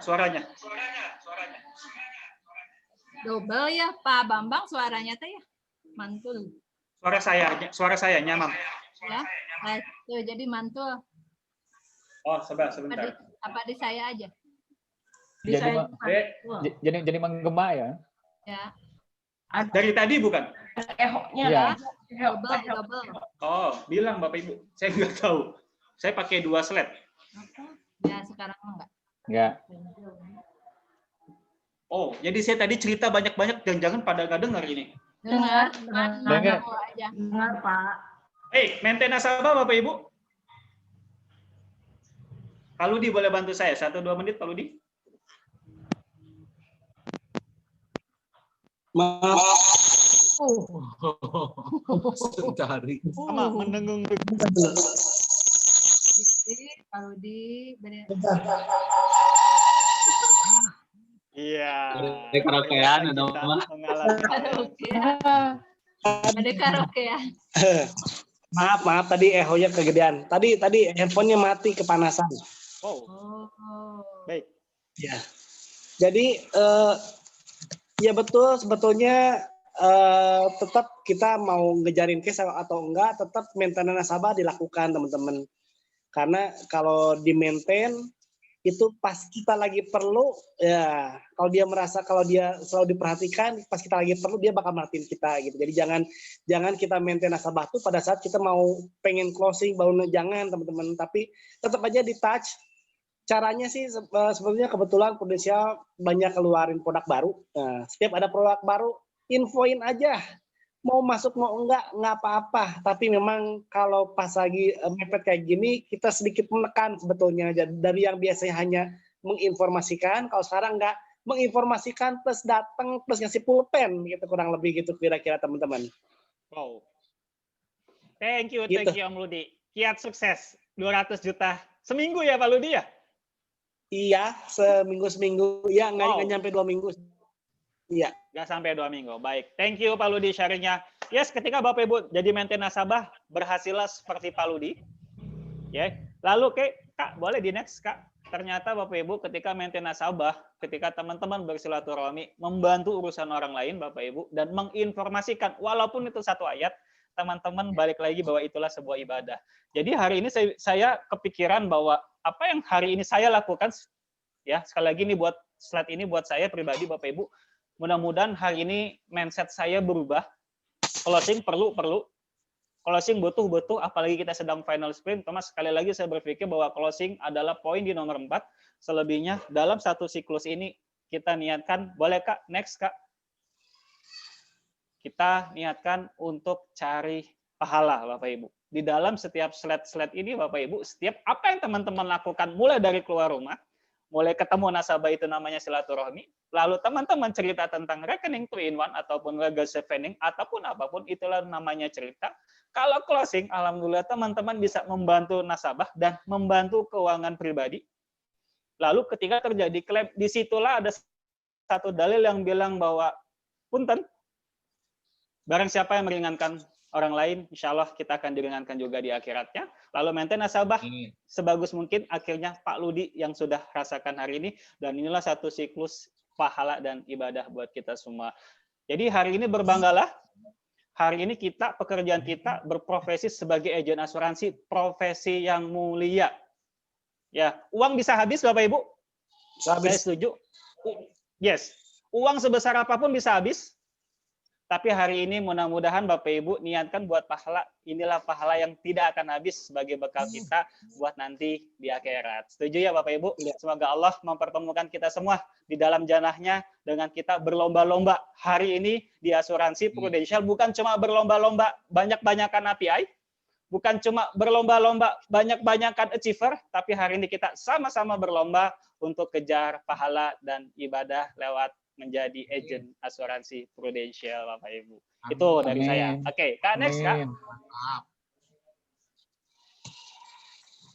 Double ya Pak Bambang suaranya teh ya. Mantul. Suara saya nyaman. Ya. Tuh, jadi mantul. Oh, sebentar. Apa di saya aja? Jadi menggema ya. Ya. Dari tadi bukan? Eho-nya Ya. Double. Oh, bilang Bapak Ibu. Saya nggak tahu. Saya pakai 2 slide. Ya, sekarang enggak. Enggak. Oh, jadi saya tadi cerita banyak-banyak, jangan pada nggak dengar ini. Dengar. Aja. Dengar Pak. Maintain nasabah Bapak Ibu. Pak Ludi boleh bantu saya 1-2 menit Pak Ludi? Maaf. Secari. Sama mendengung. Pak Rudi, Iya. Ada karaokean ada mah. Ada karaoke ya. Maaf tadi ehonya kegedean. Tadi handphonenya mati kepanasan. Oh. Baik. Ya. Jadi ya betul sebetulnya tetap kita mau ngejarin case atau enggak, tetap maintenance nasabah dilakukan teman-teman. Karena kalau di maintain itu pas kita lagi perlu, ya kalau dia merasa kalau dia selalu diperhatikan, pas kita lagi perlu dia bakal merhatiin kita gitu. Jadi jangan kita maintain nasabah tuh pada saat kita mau pengen closing baru, jangan teman-teman. Tapi tetap aja di touch, caranya sih sebenarnya kebetulan Prudensial banyak keluarin produk baru. Nah, setiap ada produk baru, infoin aja. Mau masuk mau enggak apa-apa. Tapi memang kalau pas lagi mepet kayak gini, kita sedikit menekan sebetulnya. Dari yang biasanya hanya menginformasikan, kalau sekarang enggak menginformasikan plus datang plus ngasih pulpen gitu, kurang lebih gitu kira-kira teman-teman. Wow. Thank you Gitu. Om Ludi. Kiat sukses 200 juta seminggu ya Pak Ludi ya? Iya, seminggu. Ya, nggak Wow. nyampe 2 minggu. Iya. Nggak sampai 2 minggu. Baik. Thank you Pak Ludi sharingnya. Yes, ketika Bapak Ibu jadi maintain nasabah, berhasillah seperti Pak Ludi. Ya. Lalu Kak, boleh di next Kak. Ternyata Bapak Ibu ketika maintain nasabah, ketika teman-teman bersilaturahmi, membantu urusan orang lain Bapak Ibu, dan menginformasikan, walaupun itu satu ayat, teman-teman balik lagi bahwa itulah sebuah ibadah. Jadi hari ini saya kepikiran bahwa apa yang hari ini saya lakukan, ya sekali lagi ini buat slide ini buat saya pribadi Bapak Ibu, mudah-mudahan hari ini mindset saya berubah. Closing perlu, closing butuh, apalagi kita sedang final sprint. Thomas, sekali lagi saya berpikir bahwa closing adalah poin di nomor 4. Selebihnya dalam satu siklus ini kita niatkan, boleh Kak, next Kak. Kita niatkan untuk cari pahala Bapak Ibu. Di dalam setiap slide-slide ini Bapak Ibu, setiap apa yang teman-teman lakukan mulai dari keluar rumah, mulai ketemu nasabah itu namanya silaturahmi, lalu teman-teman cerita tentang rekening 2-in-1 ataupun legal saving ataupun apapun, itulah namanya cerita. Kalau closing, alhamdulillah teman-teman bisa membantu nasabah dan membantu keuangan pribadi. Lalu ketika terjadi klaim, disitulah ada satu dalil yang bilang bahwa punten, barang siapa yang meringankan orang lain, insya Allah kita akan diringankan juga di akhiratnya. Lalu maintain nasabah sebagus mungkin, akhirnya Pak Ludi yang sudah rasakan hari ini, dan inilah satu siklus pahala dan ibadah buat kita semua. Jadi hari ini berbanggalah, hari ini pekerjaan kita berprofesi sebagai agen asuransi, profesi yang mulia. Ya, uang bisa habis Bapak Ibu? Saya setuju. Yes, uang sebesar apapun bisa habis. Tapi hari ini mudah-mudahan Bapak Ibu niatkan buat pahala, inilah pahala yang tidak akan habis sebagai bekal kita buat nanti di akhirat. Setuju ya Bapak Ibu? Semoga Allah mempertemukan kita semua di dalam jannahnya dengan kita berlomba-lomba hari ini di asuransi Prudensial, bukan cuma berlomba-lomba banyak-banyakan API, bukan cuma berlomba-lomba banyak-banyakan achiever, tapi hari ini kita sama-sama berlomba untuk kejar pahala dan ibadah lewat menjadi agen asuransi Prudensial Bapak Ibu. Itu dari saya. Oke, Kak, next Kak.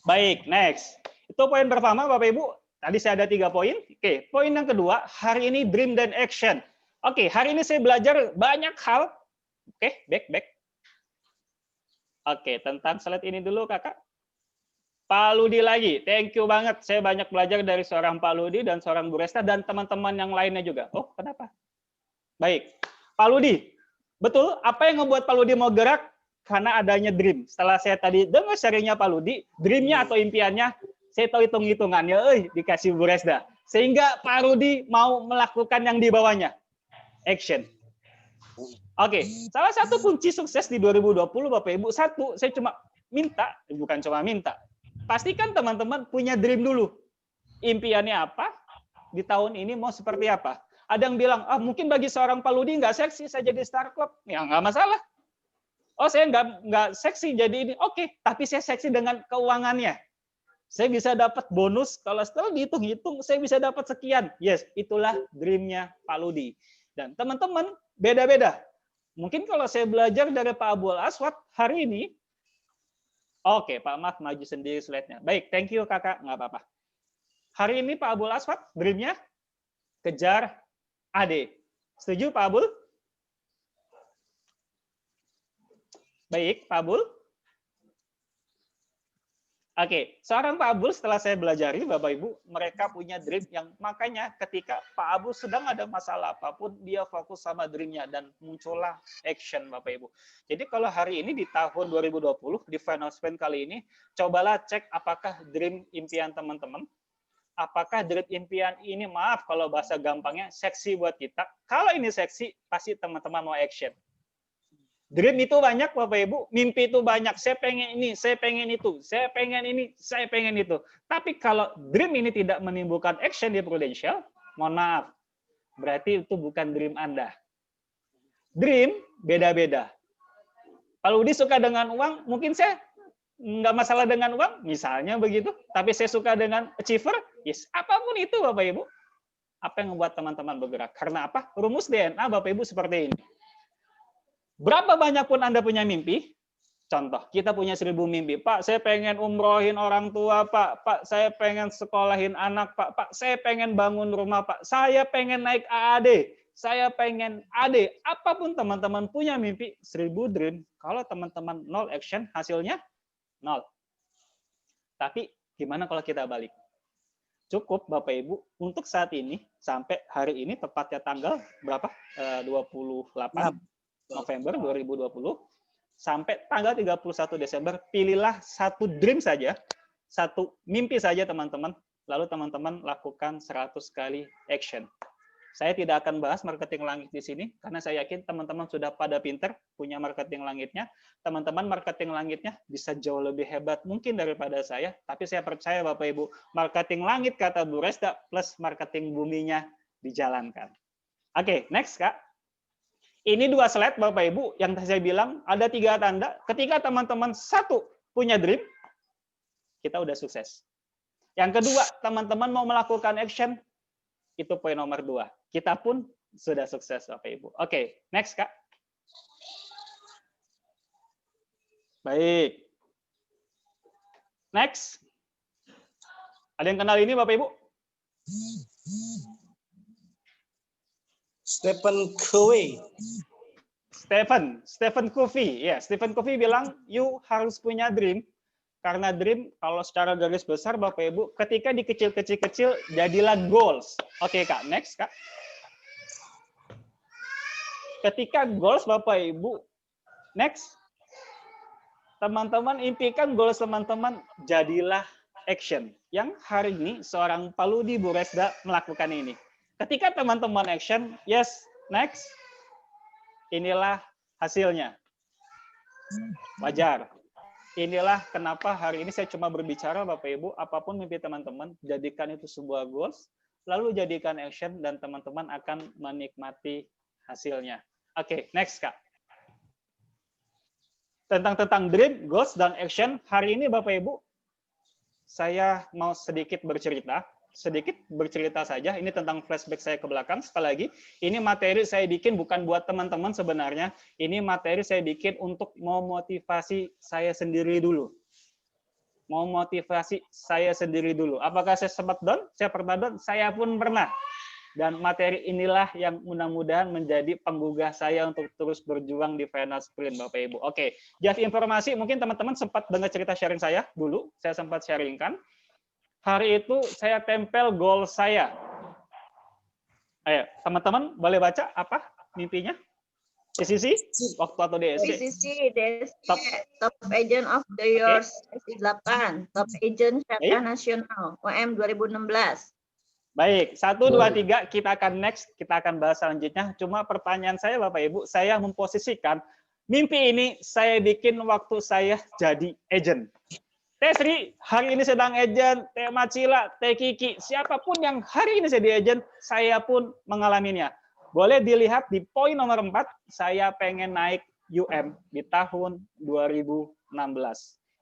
Baik, next. Itu poin pertama Bapak Ibu. Tadi saya ada 3 poin. Oke, poin yang kedua, hari ini dream dan action. Oke, hari ini saya belajar banyak hal. Oke, back. Oke, tentang slide ini dulu Kakak. Pak Ludi lagi, thank you banget. Saya banyak belajar dari seorang Pak Ludi dan seorang Bu Resta dan teman-teman yang lainnya juga. Oh, kenapa? Baik, Pak Ludi, betul apa yang membuat Pak Ludi mau gerak? Karena adanya dream. Setelah saya tadi dengar sharingnya Pak Ludi, dreamnya atau impiannya, saya tahu hitung-hitungannya, dikasih Bu Resta. Sehingga Pak Ludi mau melakukan yang di bawahnya. Action. Oke, salah satu kunci sukses di 2020 Bapak Ibu, satu, saya cuma minta, bukan cuma minta, pastikan teman-teman punya dream dulu. Impiannya apa? Di tahun ini mau seperti apa? Ada yang bilang, mungkin bagi seorang Pak Ludi nggak seksi, saya jadi Star Club. Ya nggak masalah. Oh, saya nggak seksi jadi ini. Oke, tapi saya seksi dengan keuangannya. Saya bisa dapat bonus, kalau setelah dihitung-hitung, saya bisa dapat sekian. Yes, itulah dreamnya Pak Ludi. Dan teman-teman, beda-beda. Mungkin kalau saya belajar dari Pak Abul Aswad hari ini, oke, Pak Mak maju sendiri slide-nya. Baik, thank you Kakak, nggak apa-apa. Hari ini Pak Abul Aswad, dream-nya kejar AD. Setuju Pak Abul? Baik, Pak Abul. Oke, seorang Pak Abul setelah saya belajari, Bapak Ibu, mereka punya dream yang makanya ketika Pak Abul sedang ada masalah apapun, dia fokus sama dreamnya dan muncullah action Bapak Ibu. Jadi kalau hari ini di tahun 2020, di final sprint kali ini, cobalah cek apakah dream impian teman-teman, apakah dream impian ini, maaf kalau bahasa gampangnya, seksi buat kita. Kalau ini seksi, pasti teman-teman mau action. Dream itu banyak Bapak Ibu, mimpi itu banyak. Saya pengen ini, saya pengen itu, saya pengen ini, saya pengen itu. Tapi kalau dream ini tidak menimbulkan action di Prudential, mohon maaf, berarti itu bukan dream Anda. Dream beda-beda. Kalau Udi suka dengan uang, mungkin saya nggak masalah dengan uang, misalnya begitu. Tapi saya suka dengan achiever, yes, apapun itu Bapak Ibu. Apa yang membuat teman-teman bergerak? Karena apa? Rumus DNA Bapak Ibu seperti ini. Berapa banyak pun Anda punya mimpi, contoh, kita punya 1000 mimpi. Pak, saya pengen umrohin orang tua, Pak. Pak, saya pengen sekolahin anak, Pak. Pak, saya pengen bangun rumah, Pak. Saya pengen naik AAD. Saya pengen AD. Apapun teman-teman punya mimpi, 1000 dream. Kalau teman-teman 0 action, hasilnya 0. Tapi gimana kalau kita balik? Cukup Bapak Ibu untuk saat ini, sampai hari ini, tepatnya tanggal berapa? 28. November 2020 sampai tanggal 31 Desember, pilihlah satu dream saja, satu mimpi saja teman-teman, lalu teman-teman lakukan 100 kali action. Saya tidak akan bahas marketing langit di sini, karena saya yakin teman-teman sudah pada pinter, punya marketing langitnya. Teman-teman marketing langitnya bisa jauh lebih hebat mungkin daripada saya, tapi saya percaya Bapak Ibu, marketing langit kata Bu Resta plus marketing buminya dijalankan. Oke, next Kak. Ini 2 slide Bapak Ibu yang saya bilang ada 3 tanda. Ketika teman-teman satu punya dream, kita udah sukses. Yang kedua, teman-teman mau melakukan action, itu poin nomor 2. Kita pun sudah sukses Bapak Ibu. Oke, next Kak. Baik. Next. Ada yang kenal ini Bapak Ibu? Stephen Covey. Stephen Covey. Ya, Stephen Covey bilang, you harus punya dream. Karena dream, kalau secara garis besar, Bapak Ibu, ketika dikecil-kecil, jadilah goals. Oke, Kak. Next, Kak. Ketika goals, Bapak Ibu, next. Teman-teman impikan goals teman-teman, jadilah action. Yang hari ini, seorang Paludi Bu Resda melakukan ini. Ketika teman-teman action, yes, next, inilah hasilnya. Wajar. Inilah kenapa hari ini saya cuma berbicara, Bapak Ibu, apapun mimpi teman-teman, jadikan itu sebuah goals, lalu jadikan action, dan teman-teman akan menikmati hasilnya. Oke, next, Kak. Tentang dream, goals, dan action, hari ini, Bapak Ibu, saya mau sedikit bercerita saja. Ini tentang flashback saya ke belakang. Sekali lagi, ini materi saya bikin bukan buat teman-teman sebenarnya. Ini materi saya bikin untuk memotivasi saya sendiri dulu. Apakah saya sempat down? Saya pernah down? Saya pun pernah. Dan materi inilah yang mudah-mudahan menjadi penggugah saya untuk terus berjuang di Final Sprint, Bapak Ibu. Oke, just informasi, mungkin teman-teman sempat dengar cerita sharing saya dulu. Saya sempat sharingkan. Hari itu saya tempel goal saya. Ayo, teman-teman boleh baca apa mimpinya? DSC waktu atau DSC? DSC, Top Agent of the Year 8, Top Agent Syariah Nasional, UM 2016. Baik, 1, 2, 3, kita akan next, kita akan bahas selanjutnya. Cuma pertanyaan saya Bapak Ibu, saya memposisikan mimpi ini saya bikin waktu saya jadi agent. Teh Sri, hari ini sedang agent, Teh Macila, Teh Kiki, siapapun yang hari ini jadi agent, saya pun mengalaminya. Boleh dilihat di poin nomor 4, saya pengen naik UM di tahun 2016.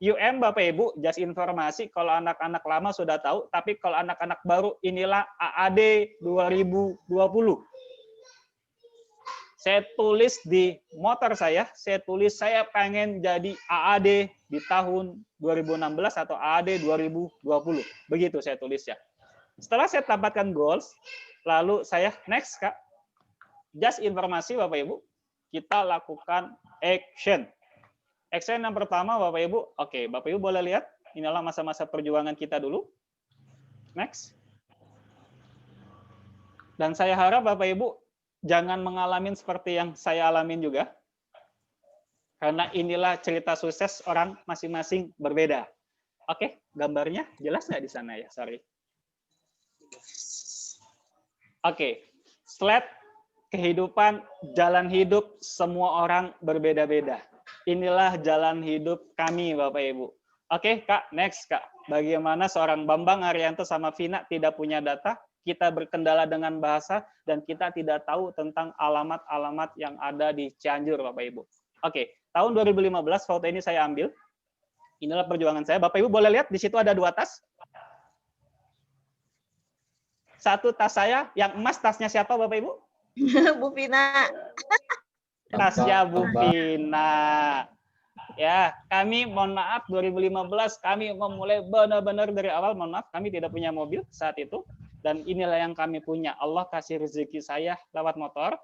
UM Bapak Ibu, just informasi, kalau anak-anak lama sudah tahu, tapi kalau anak-anak baru, inilah AAD 2020. Saya tulis di motor saya tulis saya pengen jadi AAD di tahun 2016 atau AAD 2020. Begitu saya tulis ya. Setelah saya tambahkan goals, lalu saya next Kak. Just informasi Bapak Ibu, kita lakukan action. Action yang pertama Bapak Ibu, oke, Bapak Ibu boleh lihat, inilah masa-masa perjuangan kita dulu. Next. Dan saya harap Bapak Ibu jangan mengalami seperti yang saya alamin juga. Karena inilah cerita sukses orang masing-masing berbeda. Oke, gambarnya jelas nggak di sana ya? Sorry. Oke, slide kehidupan, jalan hidup semua orang berbeda-beda. Inilah jalan hidup kami, Bapak Ibu. Oke, Kak, next, Kak. Bagaimana seorang Bambang Arianto sama Vina tidak punya data, kita berkendala dengan bahasa, dan kita tidak tahu tentang alamat-alamat yang ada di Cianjur, Bapak Ibu. Oke, tahun 2015 foto ini saya ambil. Inilah perjuangan saya. Bapak Ibu boleh lihat, di situ ada 2 tas. Satu tas saya, yang emas tasnya siapa Bapak Ibu? Bu Vina. Tasnya Bu Vina. Ya, kami mohon maaf 2015 kami memulai benar-benar dari awal, mohon maaf kami tidak punya mobil saat itu, dan inilah yang kami punya. Allah kasih rezeki saya lewat motor.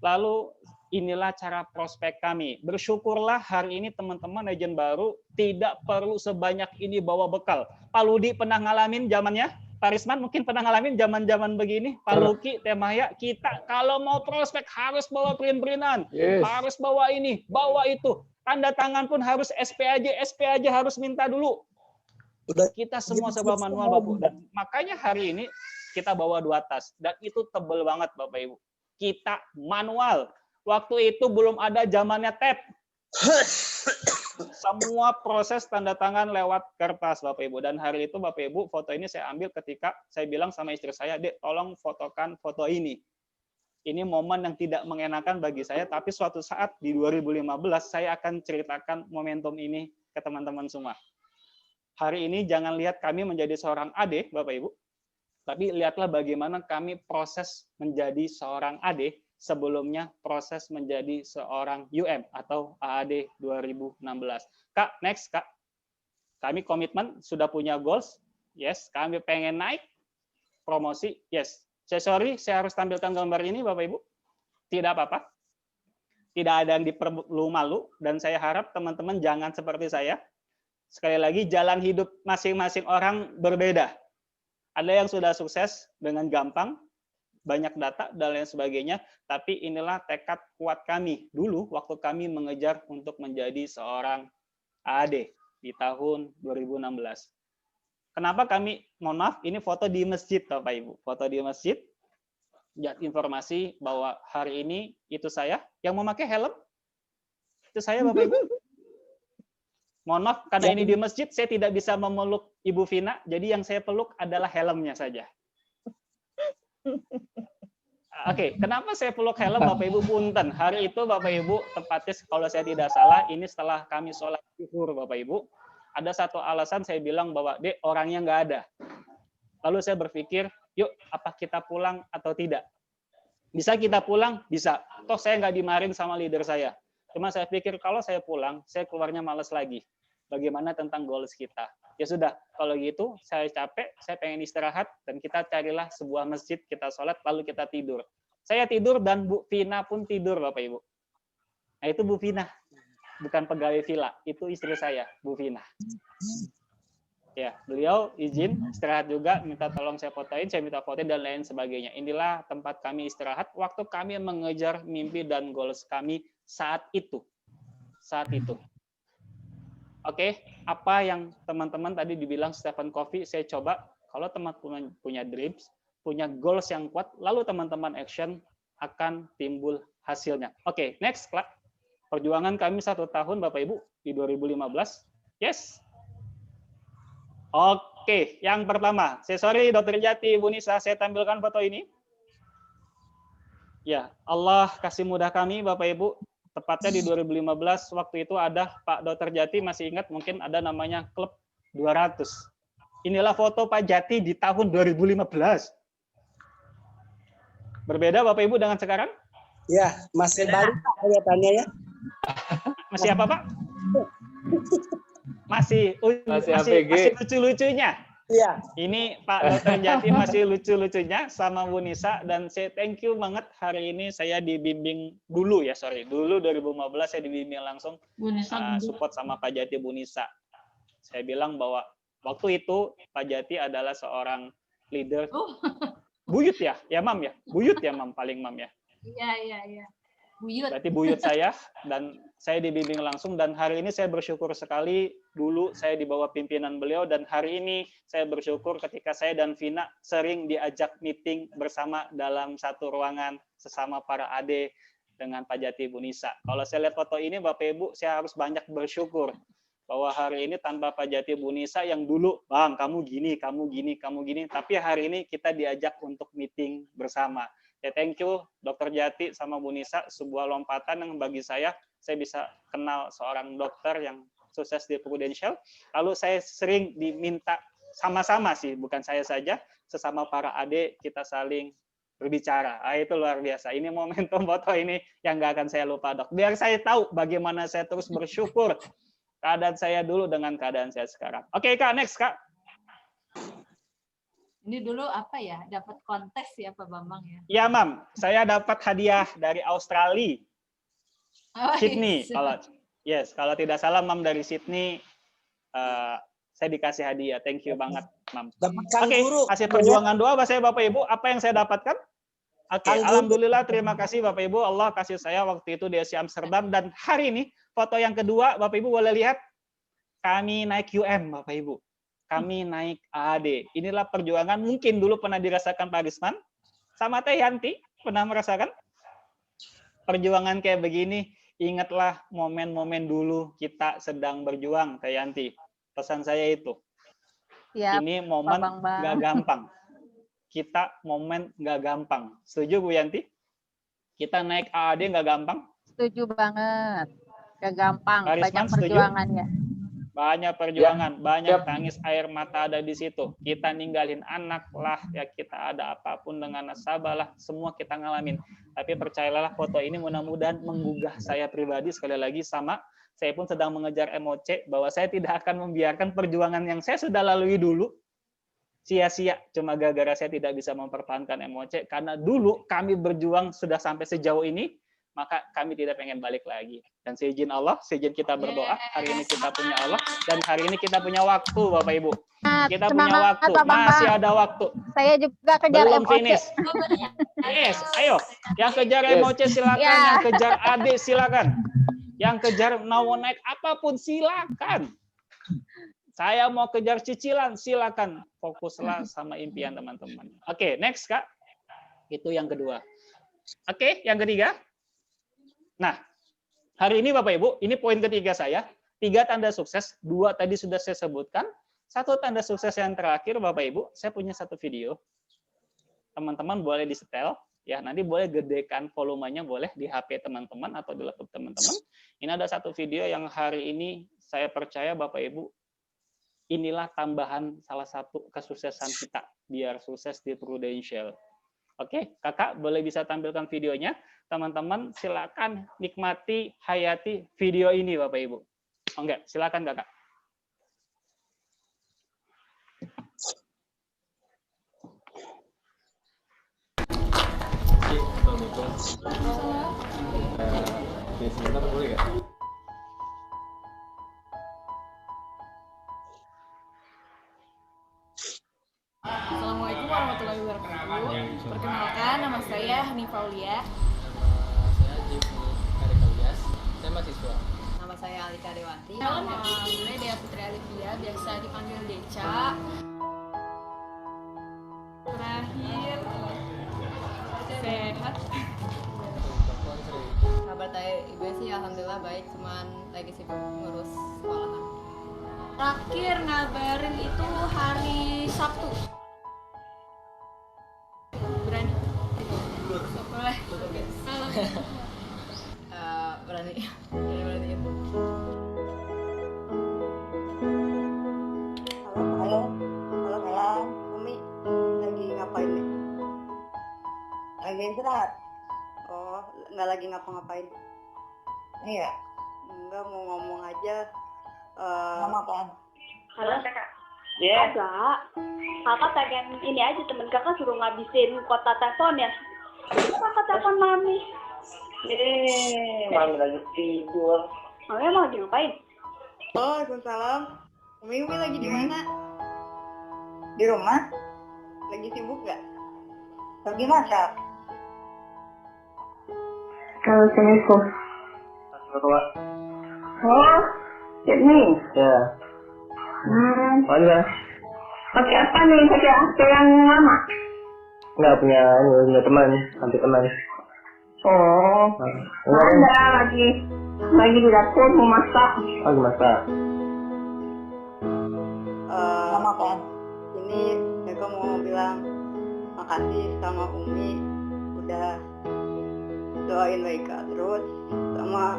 Lalu inilah cara prospek kami. Bersyukurlah hari ini teman-teman agen baru tidak perlu sebanyak ini bawa bekal. Pak Ludi pernah ngalamin zamannya, Pak Risman mungkin pernah ngalamin zaman-zaman begini, Pak Luki, Teh Maya, kita kalau mau prospek harus bawa print-printan, harus bawa ini, bawa itu. Tanda tangan pun harus SP aja harus minta dulu. Kita semua serba manual, Bapak. Dan makanya hari ini kita bawa 2 tas. Dan itu tebel banget, Bapak Ibu. Kita manual. Waktu itu belum ada zamannya tab. Semua proses tanda tangan lewat kertas, Bapak Ibu. Dan hari itu, Bapak Ibu, foto ini saya ambil ketika saya bilang sama istri saya, Dek, tolong fotokan foto ini. Ini momen yang tidak mengenakan bagi saya, tapi suatu saat di 2015 saya akan ceritakan momentum ini ke teman-teman semua. Hari ini jangan lihat kami menjadi seorang AD, Bapak Ibu, tapi lihatlah bagaimana kami proses menjadi seorang AD sebelumnya proses menjadi seorang UM atau AAD 2016. Kak, next Kak. Kami komitmen sudah punya goals, yes. Kami pengen naik, promosi, yes. Saya harus tampilkan gambar ini, Bapak Ibu. Tidak apa-apa. Tidak ada yang perlu malu, dan saya harap teman-teman jangan seperti saya. Sekali lagi, jalan hidup masing-masing orang berbeda. Ada yang sudah sukses dengan gampang, banyak data, dan lain sebagainya, tapi inilah tekad kuat kami dulu waktu kami mengejar untuk menjadi seorang AAD di tahun 2016. Kenapa kami, mohon maaf, ini foto di masjid, Bapak Ibu. Foto di masjid, informasi bahwa hari ini itu saya yang memakai helm. Itu saya, Bapak Ibu. Mohon maaf, karena ini di masjid, saya tidak bisa memeluk Ibu Vina, jadi yang saya peluk adalah helmnya saja. Oke, kenapa saya peluk helm, Bapak Ibu? Punten, hari itu, Bapak Ibu, tepatnya kalau saya tidak salah, ini setelah kami sholat zuhur, Bapak Ibu, ada satu alasan saya bilang bahwa, Dek, orangnya nggak ada. Lalu saya berpikir, yuk, apa kita pulang atau tidak? Bisa kita pulang? Bisa. Toh saya nggak dimarahin sama leader saya. Cuma saya pikir, kalau saya pulang, saya keluarnya males lagi. Bagaimana tentang goals kita? Ya sudah, kalau gitu, saya capek, saya pengen istirahat, dan kita carilah sebuah masjid, kita sholat, lalu kita tidur. Saya tidur, dan Bu Vina pun tidur, Bapak Ibu. Nah, itu Bu Vina. Bukan pegawai villa, itu istri saya, Bu Vina. Ya, beliau izin istirahat juga, minta tolong saya fotoin, saya minta fotoin dan lain sebagainya. Inilah tempat kami istirahat waktu kami mengejar mimpi dan goals kami saat itu. Saat itu. Oke, apa yang teman-teman tadi dibilang Stephen Covey, saya coba kalau teman-teman punya dreams, punya goals yang kuat, lalu teman-teman action akan timbul hasilnya. Oke, next, Kak. Perjuangan kami 1 tahun, Bapak Ibu, di 2015. Yes. Oke, yang pertama. Sorry, Dr. Jati, Bu Nisa, saya tampilkan foto ini. Ya, Allah kasih mudah kami, Bapak Ibu. Tepatnya di 2015, waktu itu ada Pak Dr. Jati, masih ingat, mungkin ada namanya Klub 200. Inilah foto Pak Jati di tahun 2015. Berbeda, Bapak Ibu, dengan sekarang? Ya, masih baru kelihatannya ya. Masih apa, Pak? Masih lucu-lucunya. Iya. Ini Pak Dr. Jati masih lucu-lucunya sama Bu Nisa, dan saya thank you banget hari ini saya dibimbing dulu 2015 saya dibimbing langsung support sama Pak Jati, Bu Nisa. Saya bilang bahwa waktu itu Pak Jati adalah seorang leader. Buyut ya, Mam ya. Buyut ya, Mam, paling Mam ya. Iya. Buyut. Berarti buyut saya, dan saya dibimbing langsung, dan hari ini saya bersyukur sekali dulu saya di bawah pimpinan beliau, dan hari ini saya bersyukur ketika saya dan Vina sering diajak meeting bersama dalam satu ruangan sesama para AD dengan Pak Jati Bu Nisa. Kalau saya lihat foto ini Bapak Ibu, saya harus banyak bersyukur bahwa hari ini tanpa Pak Jati Bu Nisa yang dulu, Bang, kamu gini, kamu gini, kamu gini, tapi hari ini kita diajak untuk meeting bersama. Ya, thank you Dr. Jati sama Bu Nisa, sebuah lompatan yang bagi saya bisa kenal seorang dokter yang sukses di Prudential. Lalu saya sering diminta sama-sama sih, bukan saya saja, sesama para adik kita saling berbicara. Itu luar biasa. Ini momentum foto ini yang nggak akan saya lupa, Dok. Biar saya tahu bagaimana saya terus bersyukur keadaan saya dulu dengan keadaan saya sekarang. Oke, Kak, next, Kak. Ini dulu apa ya? Dapat kontes ya Pak Bambang ya? Ya, Mam. Saya dapat hadiah dari Australia. Oh, Sydney. yes. Kalau tidak salah, Mam, dari Sydney, saya dikasih hadiah. Thank you banget, Mam. Oke, hasil perjuangan doa saya Bapak Ibu. Apa yang saya dapatkan? Oke, alhamdulillah, terima kasih Bapak Ibu. Allah kasih saya waktu itu di Asia Amsterdam, dan hari ini foto yang kedua, Bapak Ibu boleh lihat, kami naik UM, Bapak Ibu. Kami naik AAD. Inilah perjuangan, mungkin dulu pernah dirasakan Pak Risman, sama Teh Yanti, pernah merasakan perjuangan kayak begini. Ingatlah momen-momen dulu kita sedang berjuang, Teh Yanti. Pesan saya itu. Ya, ini momen nggak gampang. Kita momen nggak gampang. Setuju Bu Yanti? Kita naik AAD nggak gampang? Setuju banget. Nggak gampang, Pak Risman, banyak setuju? perjuangannya. Banyak perjuangan, banyak tangis air mata ada di situ. Kita ninggalin anak lah, ya kita ada apapun dengan nasabah lah, semua kita ngalamin. Tapi percayalah foto ini mudah-mudahan menggugah saya pribadi, sekali lagi sama saya pun sedang mengejar MOC, bahwa saya tidak akan membiarkan perjuangan yang saya sudah lalui dulu sia-sia cuma gara-gara saya tidak bisa mempertahankan MOC, karena dulu kami berjuang sudah sampai sejauh ini, maka kami tidak pengen balik lagi. Dan seizin Allah, seizin kita berdoa, hari ini kita punya Allah, dan hari ini kita punya waktu, Bapak Ibu. Kita punya waktu, masih ada waktu. Saya juga kejar belum MOC. finish. Yes, ayo. Yang kejar MOC silakan, yang kejar adik silakan. Yang kejar mau naik apapun silakan. Saya mau kejar cicilan, silakan. Fokuslah sama impian teman-teman. Oke, next, Kak. Itu yang kedua. Oke, yang ketiga. Nah, hari ini Bapak Ibu, ini poin ketiga saya. 3 tanda sukses, 2 tadi sudah saya sebutkan. 1 tanda sukses yang terakhir Bapak Ibu, saya punya 1 video. Teman-teman boleh disetel, ya nanti boleh gedekan volumenya, boleh di HP teman-teman atau di laptop teman-teman. Ini ada 1 video yang hari ini saya percaya Bapak Ibu, inilah tambahan salah satu kesuksesan kita biar sukses di Prudential. Oke, Kakak boleh bisa tampilkan videonya. Teman-teman silakan nikmati, hayati video ini Bapak Ibu. Oh enggak, silakan Kakak. Sebentar boleh nggak? Assalamualaikum warahmatullahi wabarakatuh. Perkenalkan, nama saya Hanifah Aulia. Saya Jifni Karikalias. Saya mahasiswa. Nama saya Alika Dewanti. Nama gue Dea Putri Alivia, biasa dipanggil Deca. Terakhir, sehat. Kabar gue sih alhamdulillah baik, cuman lagi sibuk ngurus sekolahan. Terakhir ngabarin itu hari Sabtu. Berani? Boleh. Berani. Berani. Halo, Umi lagi ngapain nih? Lagi istirahat. Oh, nggak lagi ngapa-ngapain? Iya. Enggak, mau ngomong aja. Ngomong apaan? Halo, Kakak. Iya. Kakak pengen ini aja, temen kakak suruh ngabisin kuota telepon ya. Kakak telepon Mami. Mami lagi tidur. Mami emang lagi ngapain? Oh, Waalaikumsalam. Umi lagi di mana? Di rumah? Lagi sibuk nggak? Lagi masak? Kalau Assalamualaikum. Oh, Sydney. Ya. Mana? Pakai apa nih? Pakai HP yang lama? Enggak punya teman, sampai teman. Oh. Ada lagi di dapur mau masak. Lagi masak. Mama kan. Ini Eko mau bilang makasih sama Umi udah doain Baika terus sama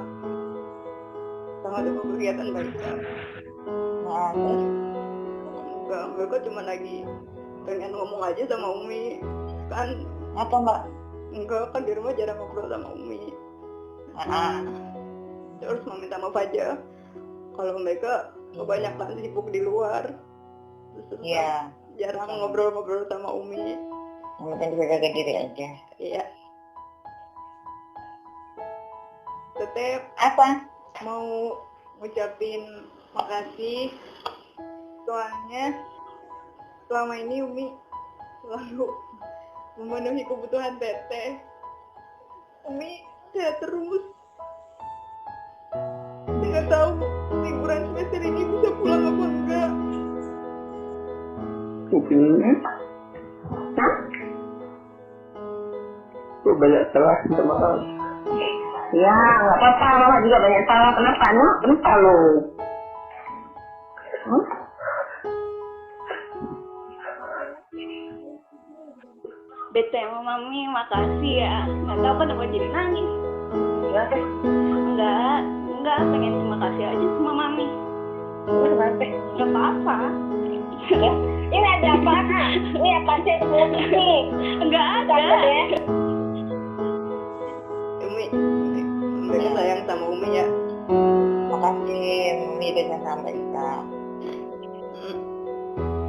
dukung kegiatan Baika. Nah, terus enggak, Baika cuma lagi pengen ngomong aja sama Umi kan. Apa Mbak? Enggak, kan di rumah jarang ngobrol sama Umi. Terus mau minta maaf aja kalau mereka kebanyakan sibuk di luar. Iya. Jarang ngobrol-ngobrol sama Umi. Yang penting jaga diri aja. Iya. Tetep apa? Mau ngucapin makasih. Soalnya selama ini Umi selalu memenuhi kebutuhan Teteh. Umi sehat terus. Saya nggak tahu liburan semester ini bisa pulang apa enggak. Tuh banyak salah, minta maaf. Ya, nggak apa-apa. Mama juga banyak salah. Kenapa? Kenapa lo? Bete sama Mami, makasih ya. Nggak tahu kenapa jadi nangis. Enggak, pengen terima kasih aja sama Mami. Nggak apa-apa. Ini ada apa? Ini apa sih ini? Enggak ada. Umi sayang sama Umi ya. Makasih, Umi udah sama kita.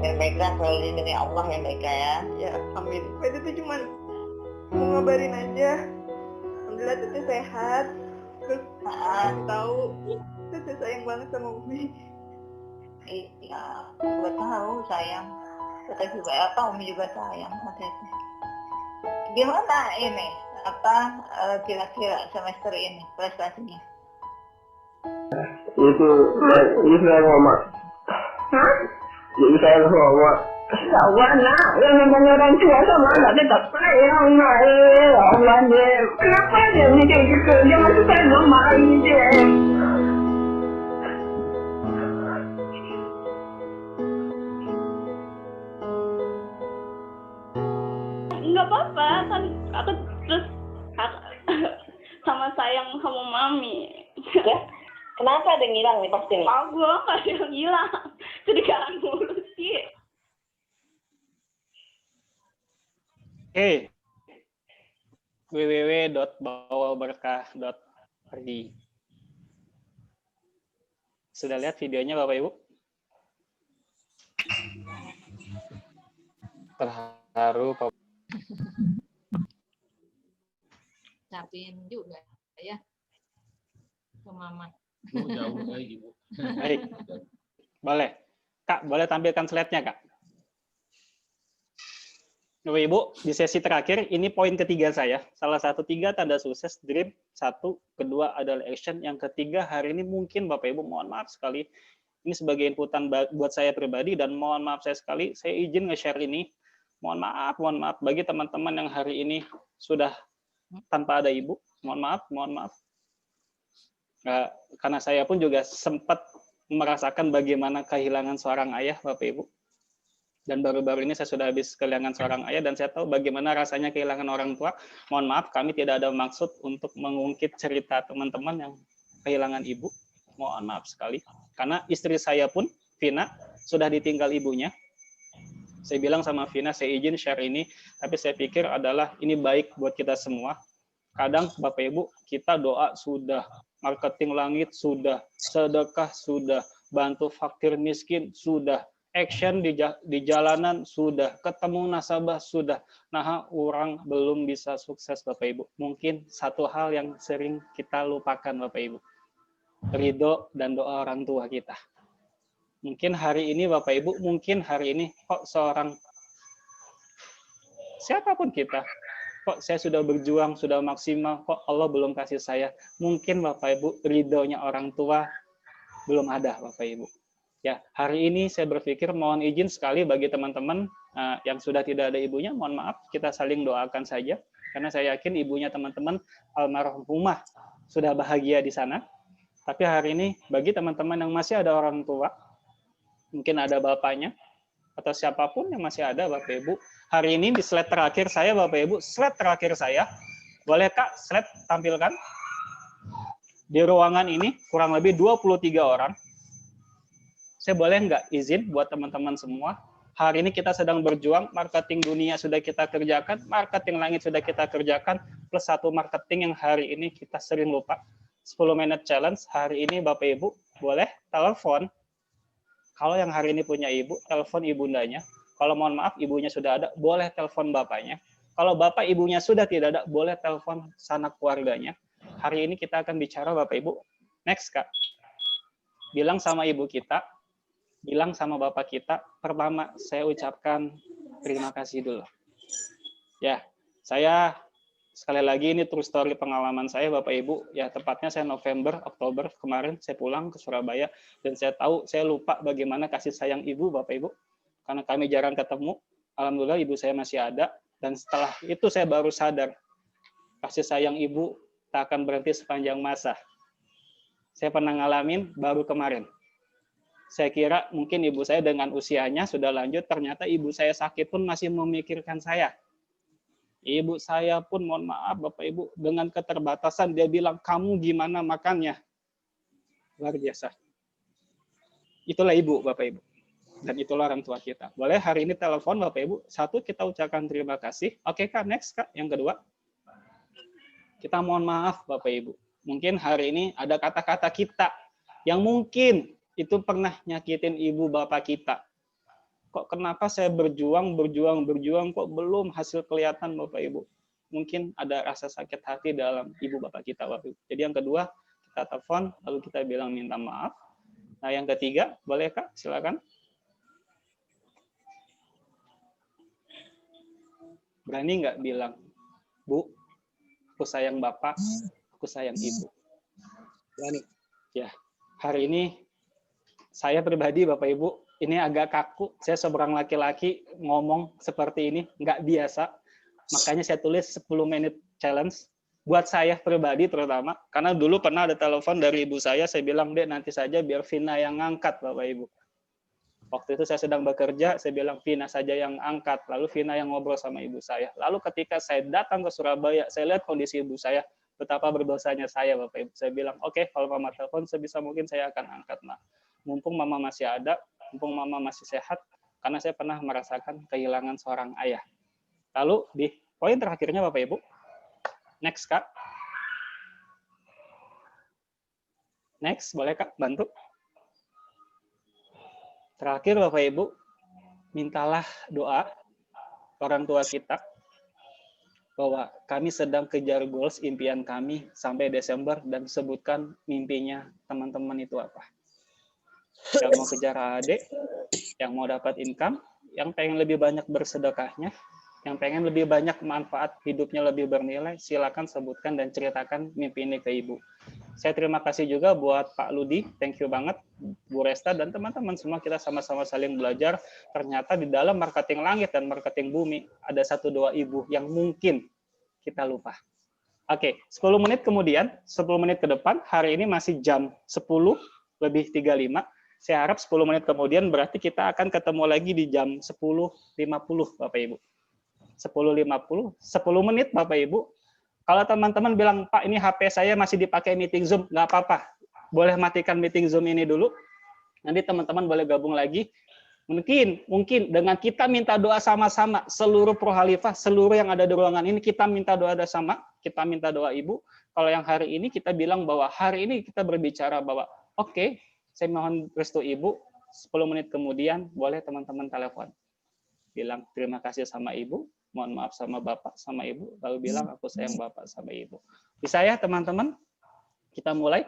Dan baiklah selalu dilindungi Allah ya Baika ya. Ya, amin. Itu tuh cuman mau ngabarin aja. Alhamdulillah Teteh sehat. Terus tahu Teteh sayang banget sama Umi. Iya, gue tahu sayang. Teteh juga Umi juga sayang sama Teteh. Gimana ini? Kira-kira semester ini prestasinya? Itu saya ngomong. Hah? Itu saya ngomong. Allah nak, yang namanya orang tua sama anak tetap sayang nak. Allah dia, kenapa dia macam gitu? Dia masih sayang mama ini dia. Nggak apa-apa, kan aku terus sama sayang sama Mami. Ya? Kenapa ada yang hilang nih pasti nih? Gue nggak ada yang hilang. Curigaan mulu sih. Oke. www.bawaberkah.org. Sudah lihat videonya Bapak Ibu? Terharu Pak. Capin juga ya ke Mama. Jauh lagi Bu. Baik. Boleh. Kak, boleh tampilkan slide-nya, Kak? Bapak Ibu, di sesi terakhir, ini poin ketiga saya. Salah satu 3 tanda sukses, dream. 1, kedua adalah action. Yang ketiga, hari ini mungkin Bapak Ibu, mohon maaf sekali. Ini sebagai inputan buat saya pribadi, dan mohon maaf saya sekali, saya izin nge-share ini. Mohon maaf, bagi teman-teman yang hari ini sudah tanpa ada ibu. Mohon maaf. Karena saya pun juga sempat merasakan bagaimana kehilangan seorang ayah, Bapak Ibu. Dan baru-baru ini saya sudah habis kehilangan seorang ayah, dan saya tahu bagaimana rasanya kehilangan orang tua. Mohon maaf, kami tidak ada maksud untuk mengungkit cerita teman-teman yang kehilangan ibu. Mohon maaf sekali. Karena istri saya pun, Vina, sudah ditinggal ibunya. Saya bilang sama Vina, saya izin share ini, tapi saya pikir adalah ini baik buat kita semua. Kadang, Bapak Ibu, kita doa sudah, marketing langit sudah, sedekah sudah, bantu fakir miskin sudah, action di jalanan sudah, ketemu nasabah sudah. Nah, orang belum bisa sukses, Bapak Ibu. Mungkin satu hal yang sering kita lupakan, Bapak Ibu. Ridho dan doa orang tua kita. Mungkin hari ini, Bapak Ibu, kok seorang siapapun kita, kok saya sudah berjuang, sudah maksimal, kok Allah belum kasih saya. Mungkin Bapak Ibu ridhonya orang tua belum ada, Bapak Ibu. Ya, hari ini saya berpikir mohon izin sekali bagi teman-teman yang sudah tidak ada ibunya, mohon maaf, kita saling doakan saja. Karena saya yakin ibunya teman-teman almarhumah sudah bahagia di sana. Tapi hari ini bagi teman-teman yang masih ada orang tua, mungkin ada bapaknya, atau siapapun yang masih ada, Bapak Ibu. Hari ini di slide terakhir saya, Bapak Ibu, slide terakhir saya, boleh Kak slide tampilkan? Di ruangan ini kurang lebih 23 orang. Saya boleh nggak izin buat teman-teman semua, hari ini kita sedang berjuang, marketing dunia sudah kita kerjakan, marketing langit sudah kita kerjakan, plus satu marketing yang hari ini kita sering lupa. 10 minute challenge, hari ini Bapak Ibu boleh telepon. Kalau yang hari ini punya ibu, telepon ibundanya. Kalau mohon maaf, ibunya sudah ada, boleh telepon bapaknya. Kalau bapak ibunya sudah tidak ada, boleh telepon sanak keluarganya. Hari ini kita akan bicara Bapak Ibu. Next, Kak. Bilang sama ibu kita, bilang sama bapak kita, pertama saya ucapkan terima kasih dulu. Ya, saya sekali lagi ini true story pengalaman saya Bapak Ibu, ya tepatnya saya November, Oktober kemarin saya pulang ke Surabaya dan saya tahu saya lupa bagaimana kasih sayang ibu Bapak Ibu. Karena kami jarang ketemu, alhamdulillah ibu saya masih ada dan setelah itu saya baru sadar kasih sayang ibu tak akan berhenti sepanjang masa. Saya pernah ngalamin baru kemarin. Saya kira mungkin ibu saya dengan usianya sudah lanjut, ternyata ibu saya sakit pun masih memikirkan saya. Ibu saya pun, mohon maaf Bapak Ibu, dengan keterbatasan dia bilang, kamu gimana makannya? Luar biasa. Itulah ibu Bapak Ibu. Dan itulah orang tua kita. Boleh hari ini telepon Bapak Ibu. Satu, kita ucapkan terima kasih. Oke Kak, next Kak. Yang kedua, kita mohon maaf Bapak Ibu. Mungkin hari ini ada kata-kata kita yang mungkin itu pernah nyakitin ibu bapak kita. Kok kenapa saya berjuang, kok belum hasil kelihatan Bapak Ibu. Mungkin ada rasa sakit hati dalam ibu bapak kita Bapak Ibu. Jadi yang kedua, kita telepon, lalu kita bilang minta maaf. Nah yang ketiga, boleh Kak, silakan. Berani nggak bilang, Bu, aku sayang Bapak, aku sayang Ibu. Berani. Ya, hari ini saya pribadi Bapak Ibu, ini agak kaku, saya seorang laki-laki ngomong seperti ini, nggak biasa. Makanya saya tulis 10 minute challenge, buat saya pribadi terutama, karena dulu pernah ada telepon dari ibu saya bilang, Dek nanti saja biar Vina yang ngangkat Bapak Ibu. Waktu itu saya sedang bekerja, saya bilang Vina saja yang angkat, lalu Vina yang ngobrol sama ibu saya. Lalu ketika saya datang ke Surabaya, saya lihat kondisi ibu saya, betapa berdosanya saya Bapak Ibu. Saya bilang, oke, kalau Mama telepon, sebisa mungkin saya akan angkat, Ma. Mumpung Mama masih ada, mumpung Mama masih sehat, karena saya pernah merasakan kehilangan seorang ayah. Lalu di poin terakhirnya Bapak Ibu, next Kak. Next, boleh Kak, bantu. Terakhir Bapak Ibu, mintalah doa orang tua kita bahwa kami sedang kejar goals impian kami sampai Desember dan sebutkan mimpinya teman-teman itu apa. Yang mau kejar adik, yang mau dapat income, yang pengen lebih banyak bersedekahnya, yang pengen lebih banyak manfaat hidupnya lebih bernilai, silakan sebutkan dan ceritakan mimpi ini ke Ibu. Saya terima kasih juga buat Pak Ludi, thank you banget, Bu Resta, dan teman-teman semua kita sama-sama saling belajar. Ternyata di dalam marketing langit dan marketing bumi, ada 1-2 ibu yang mungkin kita lupa. Oke, 10 menit kemudian, 10 menit ke depan, hari ini masih jam 10:35. Saya harap 10 menit kemudian berarti kita akan ketemu lagi di jam 10:50, Bapak Ibu. 10:50, 10 menit Bapak Ibu. Kalau teman-teman bilang, Pak ini HP saya masih dipakai meeting Zoom, nggak apa-apa. Boleh matikan meeting Zoom ini dulu. Nanti teman-teman boleh gabung lagi. Mungkin dengan kita minta doa sama-sama, seluruh Prohalifah, seluruh yang ada di ruangan ini, kita minta doa sama, kita minta doa Ibu. Kalau yang hari ini kita bilang bahwa hari ini kita berbicara bahwa, oke, saya mohon restu Ibu, 10 menit kemudian boleh teman-teman telepon. Bilang terima kasih sama Ibu, mohon maaf sama Bapak, sama Ibu, lalu bilang aku sayang Bapak sama Ibu. Bisa ya teman-teman? Kita mulai.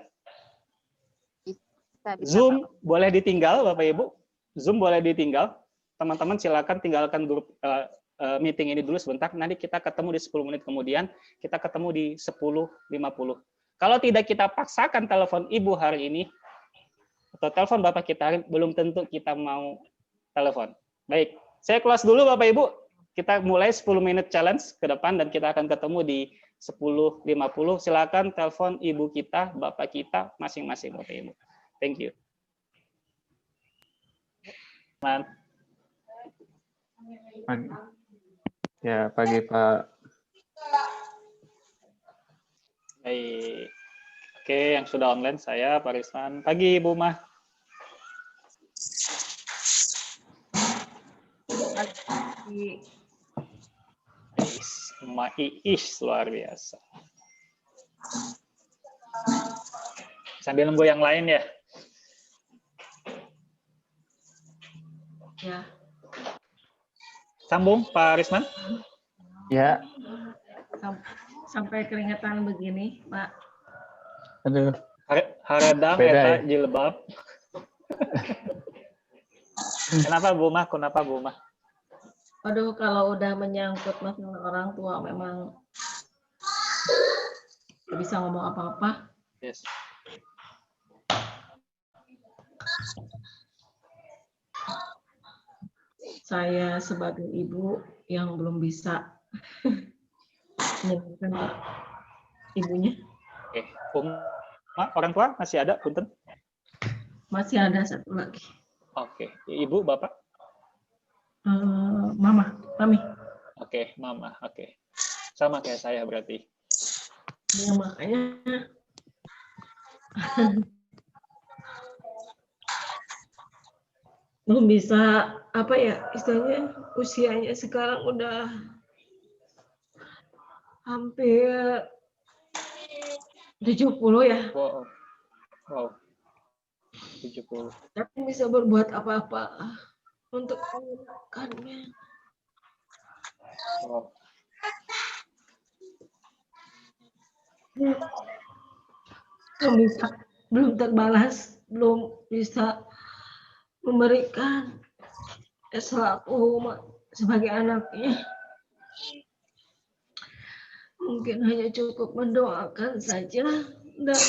Zoom boleh ditinggal Bapak Ibu. Zoom boleh ditinggal. Teman-teman silakan tinggalkan grup meeting ini dulu sebentar, nanti kita ketemu di 10 menit kemudian, kita ketemu di 10.50. Kalau tidak kita paksakan telepon Ibu hari ini, atau telepon Bapak kita hari ini, belum tentu kita mau telepon. Baik, saya close dulu Bapak Ibu, kita mulai 10 menit challenge ke depan, dan kita akan ketemu di 10.50. Silakan telepon Ibu kita, Bapak kita, masing-masing Bapak Ibu. Thank you. Man. Pagi. Ya, pagi Pak. Baik. Oke, yang sudah online saya Pak Risman. Pagi Ibu Mah. Ma Iis luar biasa. Sambil nunggu yang lain ya. Ya. Sambung Pak Risman. Ya. Sampai keringetan begini, Pak. Aduh. Haradang Beda eta ya? jilbab. Kenapa Bu Mah? Kenapa Bu Mah? Aduh, kalau udah menyangkut masalah orang tua memang nggak bisa ngomong apa-apa. Yes. Saya sebagai ibu yang belum bisa menyenangkan ibunya. Oke, Ma, orang tua masih ada, punten? Masih ada satu lagi. Oke, Ibu, Bapak? Mama, Mami. Oke, Mama, oke. Sama kayak saya berarti. Ya, makanya belum bisa, apa ya, istilahnya usianya sekarang udah hampir 70 ya. Wow. Wow. 70. Tapi bisa berbuat apa-apa untuk menyenangkannya. Wow. Belum terbalas, belum bisa memberikan selaku sebagai anaknya. Mungkin hanya cukup mendoakan saja, dan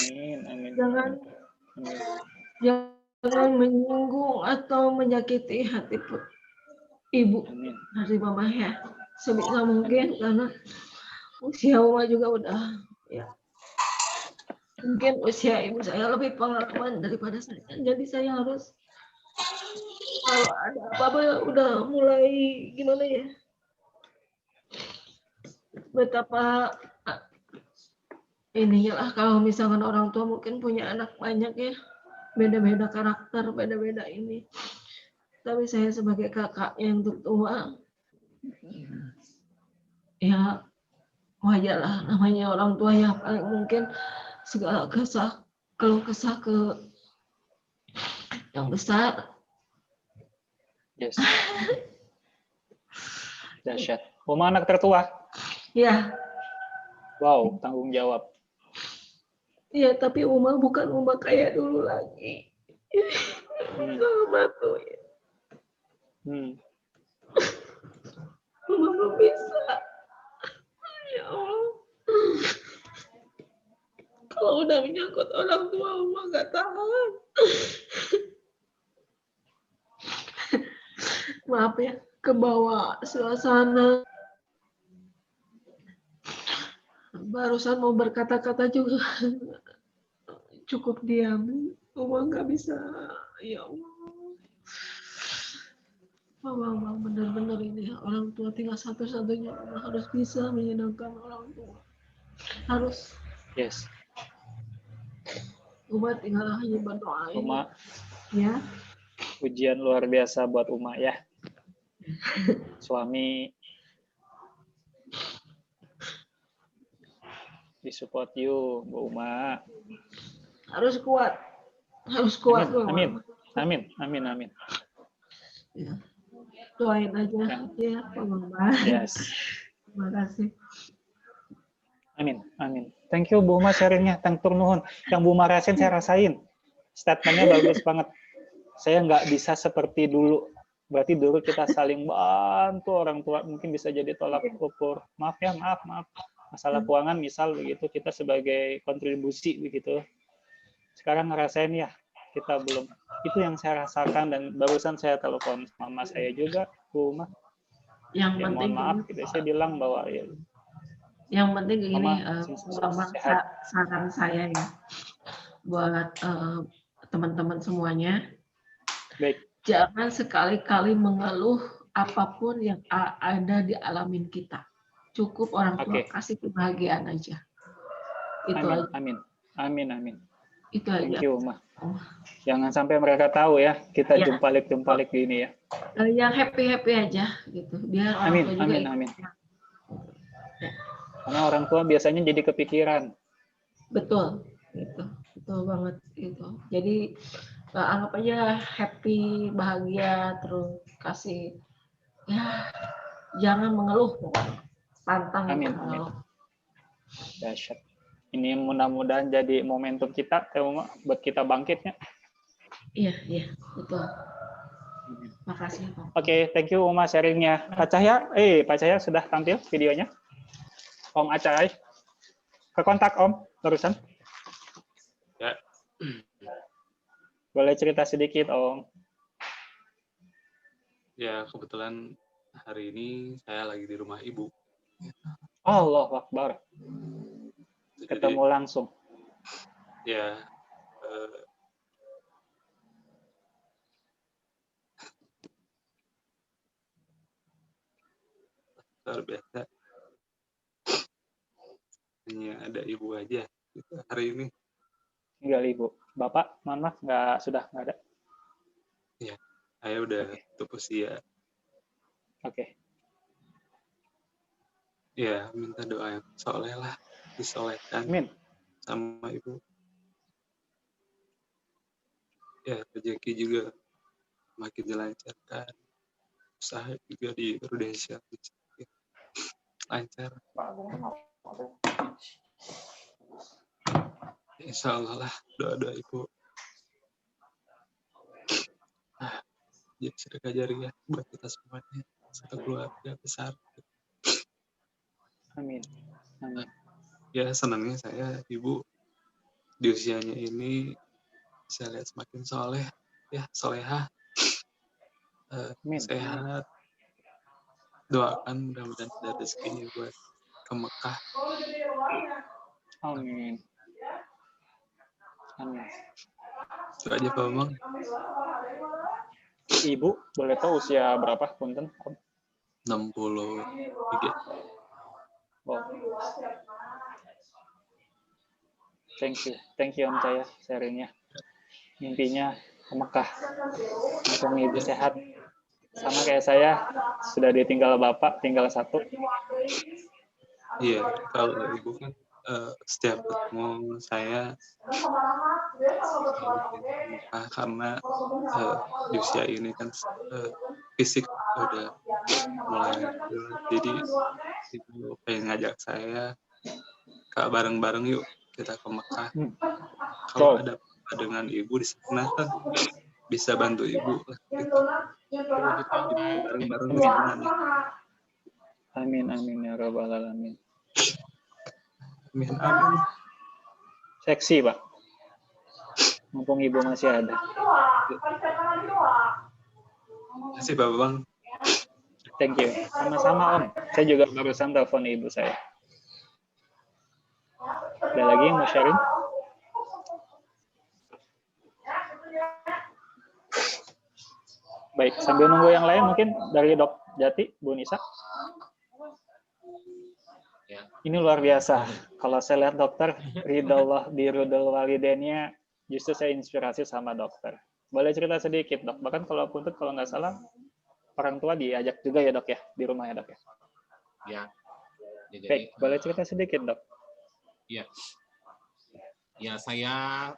jangan menyinggung atau menyakiti hati ibu dari mama ya, sebisa mungkin, karena usia Uma juga udah ya, mungkin usia ibu saya lebih pengalaman daripada saya, jadi saya harus kalau ada apa-apa udah mulai gimana ya, betapa inilah kalau misalkan orang tua mungkin punya anak banyak ya, beda-beda karakter, beda-beda ini. Tapi saya sebagai kakak yang tertua, ya wajar lah, namanya orang tua ya, paling mungkin segala keluh kesah ke yang besar. Yes. Dahsyat. Uma anak tertua? Ya. Wow, tanggung jawab. Iya, tapi Uma bukan Uma kayak dulu lagi. Batu ya. Uma belum bisa. Ya Allah. Kalau udah menyangkut orang tua, Uma gak tahan. Maaf ya, kebawa suasana. Barusan mau berkata-kata juga cukup diam. Uma nggak bisa. Ya Allah. Mama benar-benar ini orang tua tinggal satu-satunya. Mama harus bisa menyenangkan orang tua. Harus. Yes. Uma tinggal hanya berdoa. Uma. Ya. Ujian luar biasa buat Uma ya. Suami support you, Bu Uma. Harus kuat. Harus kuat. Amin. Amin. Amin. Amin. Ya. Doain aja ya, Pak Mama. Yes. Terima kasih. Amin. Amin. Thank you Bu Uma sharingnya. Thank nuhun. Yang Bu Uma rasain saya rasain. Statementnya bagus banget. Saya nggak bisa seperti dulu. Berarti dulu kita saling bantu orang tua, mungkin bisa jadi tolak ukur. Maaf ya, maaf. Masalah keuangan misal begitu, kita sebagai kontribusi begitu. Sekarang ngerasain ya, kita belum. Itu yang saya rasakan, dan barusan saya telepon mama saya juga, rumah. Yang Ya, penting mohon maaf, gitu. Saya bilang bahwa ya, yang penting ini Mama, sehat. saran saya ya buat teman-teman semuanya. Baik. Jangan sekali-kali mengeluh apapun yang ada di alamin kita. Cukup orang tua kasih kebahagiaan aja. Itu aja. Amin. Itu Thank aja. you, Ma. Jangan sampai mereka tahu ya, kita jumpalik gini ya. Yang happy aja gitu. Biar orang tua juga amin. Karena orang tua biasanya jadi kepikiran. Betul, betul banget itu. Jadi anggap aja happy, bahagia, terus kasih ya jangan mengeluh, pantang mengeluh. Dahsyat. Ini mudah-mudahan jadi momentum kita, buat kita bangkitnya. Iya, betul. Makasih, Pak. Oke, thank you Uma sharingnya. Pak Cahya sudah tampil videonya. Om Acai, ke kontak Om barusan. Ya. Boleh cerita sedikit Om? Ya, kebetulan hari ini saya lagi di rumah ibu. Allahu Akbar. Ketemu langsung. Ya, luar biasa. Hanya ada ibu aja gitu, hari ini. Tinggal ibu. Bapak, mohon maaf, sudah nggak ada. Ya, saya udah tutup usia. Oke. Ya, minta doa yang soleh lah, disolehkan sama ibu. Ya, rezeki juga makin dilancarkan. Usaha juga di Prudential lancar. Insya Allah lah, doa-doa ibu. Jadi sedekah jariah buat kita semuanya, satu keluarga besar. Amin. Ya, senangnya saya ibu di usianya ini bisa lihat semakin soleh, ya solehah, sehat. Doakan mudah-mudahan ada rezekinya buat ke Mekah. Amin. Itu aja Pak Bang. Ibu boleh tahu usia berapa, punten? 63. Oh. Thank you Om Cahya sharingnya. Mimpinya ke Mekah. Langsung ibu sehat. Sama kayak saya, sudah ditinggal bapak, tinggal satu. Iya, kalau ibu kan setiap ketemu saya karena di usia ini kan fisik udah mulai, jadi ibu pengen ngajak saya Kak bareng-bareng yuk kita ke Mekah. Kalau ada dengan ibu di sana kan bisa bantu ibu lah gitu. Bareng-bareng di sana. Amin ya rabbal alamin. Amin. Seksi Pak. Mumpung ibu masih ada. Terima kasih Pak Bang. Thank you. Sama-sama Om. Saya juga barusan telepon ibu saya. Ada lagi yang mau sharing? Baik, sambil nunggu yang lain mungkin dari Dok Jati, Bu Nisa. Ini luar biasa. Kalau saya lihat dokter, ridallah birrudul walidainnya, justru saya inspirasi sama dokter. Boleh cerita sedikit Dok? Bahkan kalau puntut, kalau nggak salah, orang tua diajak juga ya Dok ya, di rumah ya Dok ya? Ya. Baik, boleh cerita sedikit Dok? Iya. Ya saya,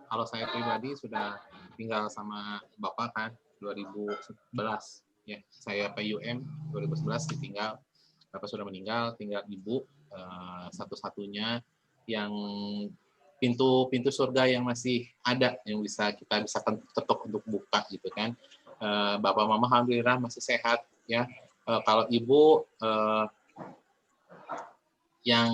kalau saya pribadi sudah tinggal sama Bapak kan, 2011. Ya, saya PUM 2011 ditinggal. Bapak sudah meninggal, tinggal ibu satu-satunya yang pintu surga yang masih ada, yang kita bisa ketok untuk buka gitu kan. Bapak Mama alhamdulillah masih sehat ya. Kalau Ibu yang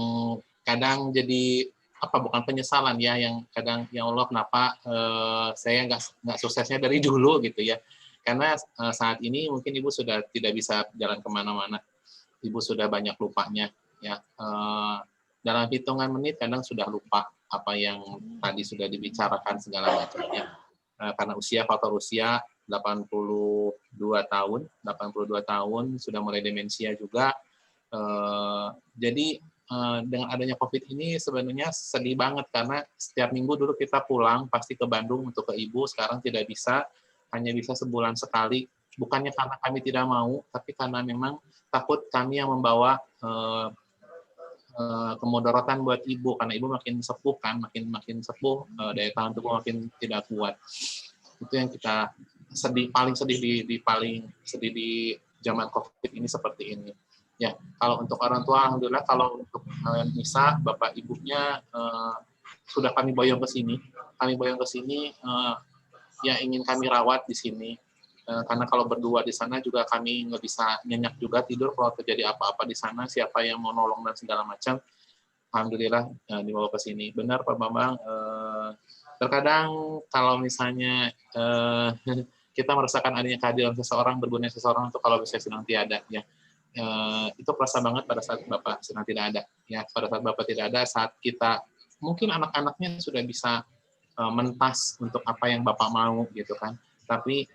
kadang jadi bukan penyesalan ya, yang kadang ya Allah kenapa saya nggak suksesnya dari dulu gitu ya. Karena saat ini mungkin Ibu sudah tidak bisa jalan kemana-mana, Ibu sudah banyak lupanya ya. Dalam hitungan menit kadang sudah lupa apa yang tadi sudah dibicarakan segala macamnya. Karena faktor usia 82 tahun sudah mulai demensia juga. Jadi dengan adanya COVID ini sebenarnya sedih banget karena setiap minggu dulu kita pulang pasti ke Bandung untuk ke Ibu, sekarang tidak bisa, hanya bisa sebulan sekali. Bukannya karena kami tidak mau, tapi karena memang takut kami yang membawa kemudaratan buat Ibu, karena Ibu makin sepuh kan, makin sepuh, daya tahan tubuh makin tidak kuat. Itu yang kita paling sedih di zaman COVID ini seperti ini. Ya, kalau untuk orang tua, alhamdulillah. Kalau untuk Nisa, bapak ibunya sudah kami boyong ke sini. Ya ingin kami rawat di sini. Karena kalau berdua di sana juga kami nggak bisa nyenyak juga tidur kalau terjadi apa-apa di sana. Siapa yang mau nolong dan segala macam. Alhamdulillah dibawa ke sini. Benar Pak Bambang. Terkadang kalau misalnya kita merasakan adanya kehadiran seseorang, berguna seseorang itu kalau bisa sedang tiada ya. Itu terasa banget pada saat Bapak sedang tidak ada ya. Pada saat Bapak tidak ada, saat kita mungkin anak-anaknya sudah bisa mentas untuk apa yang Bapak mau gitu kan, tapi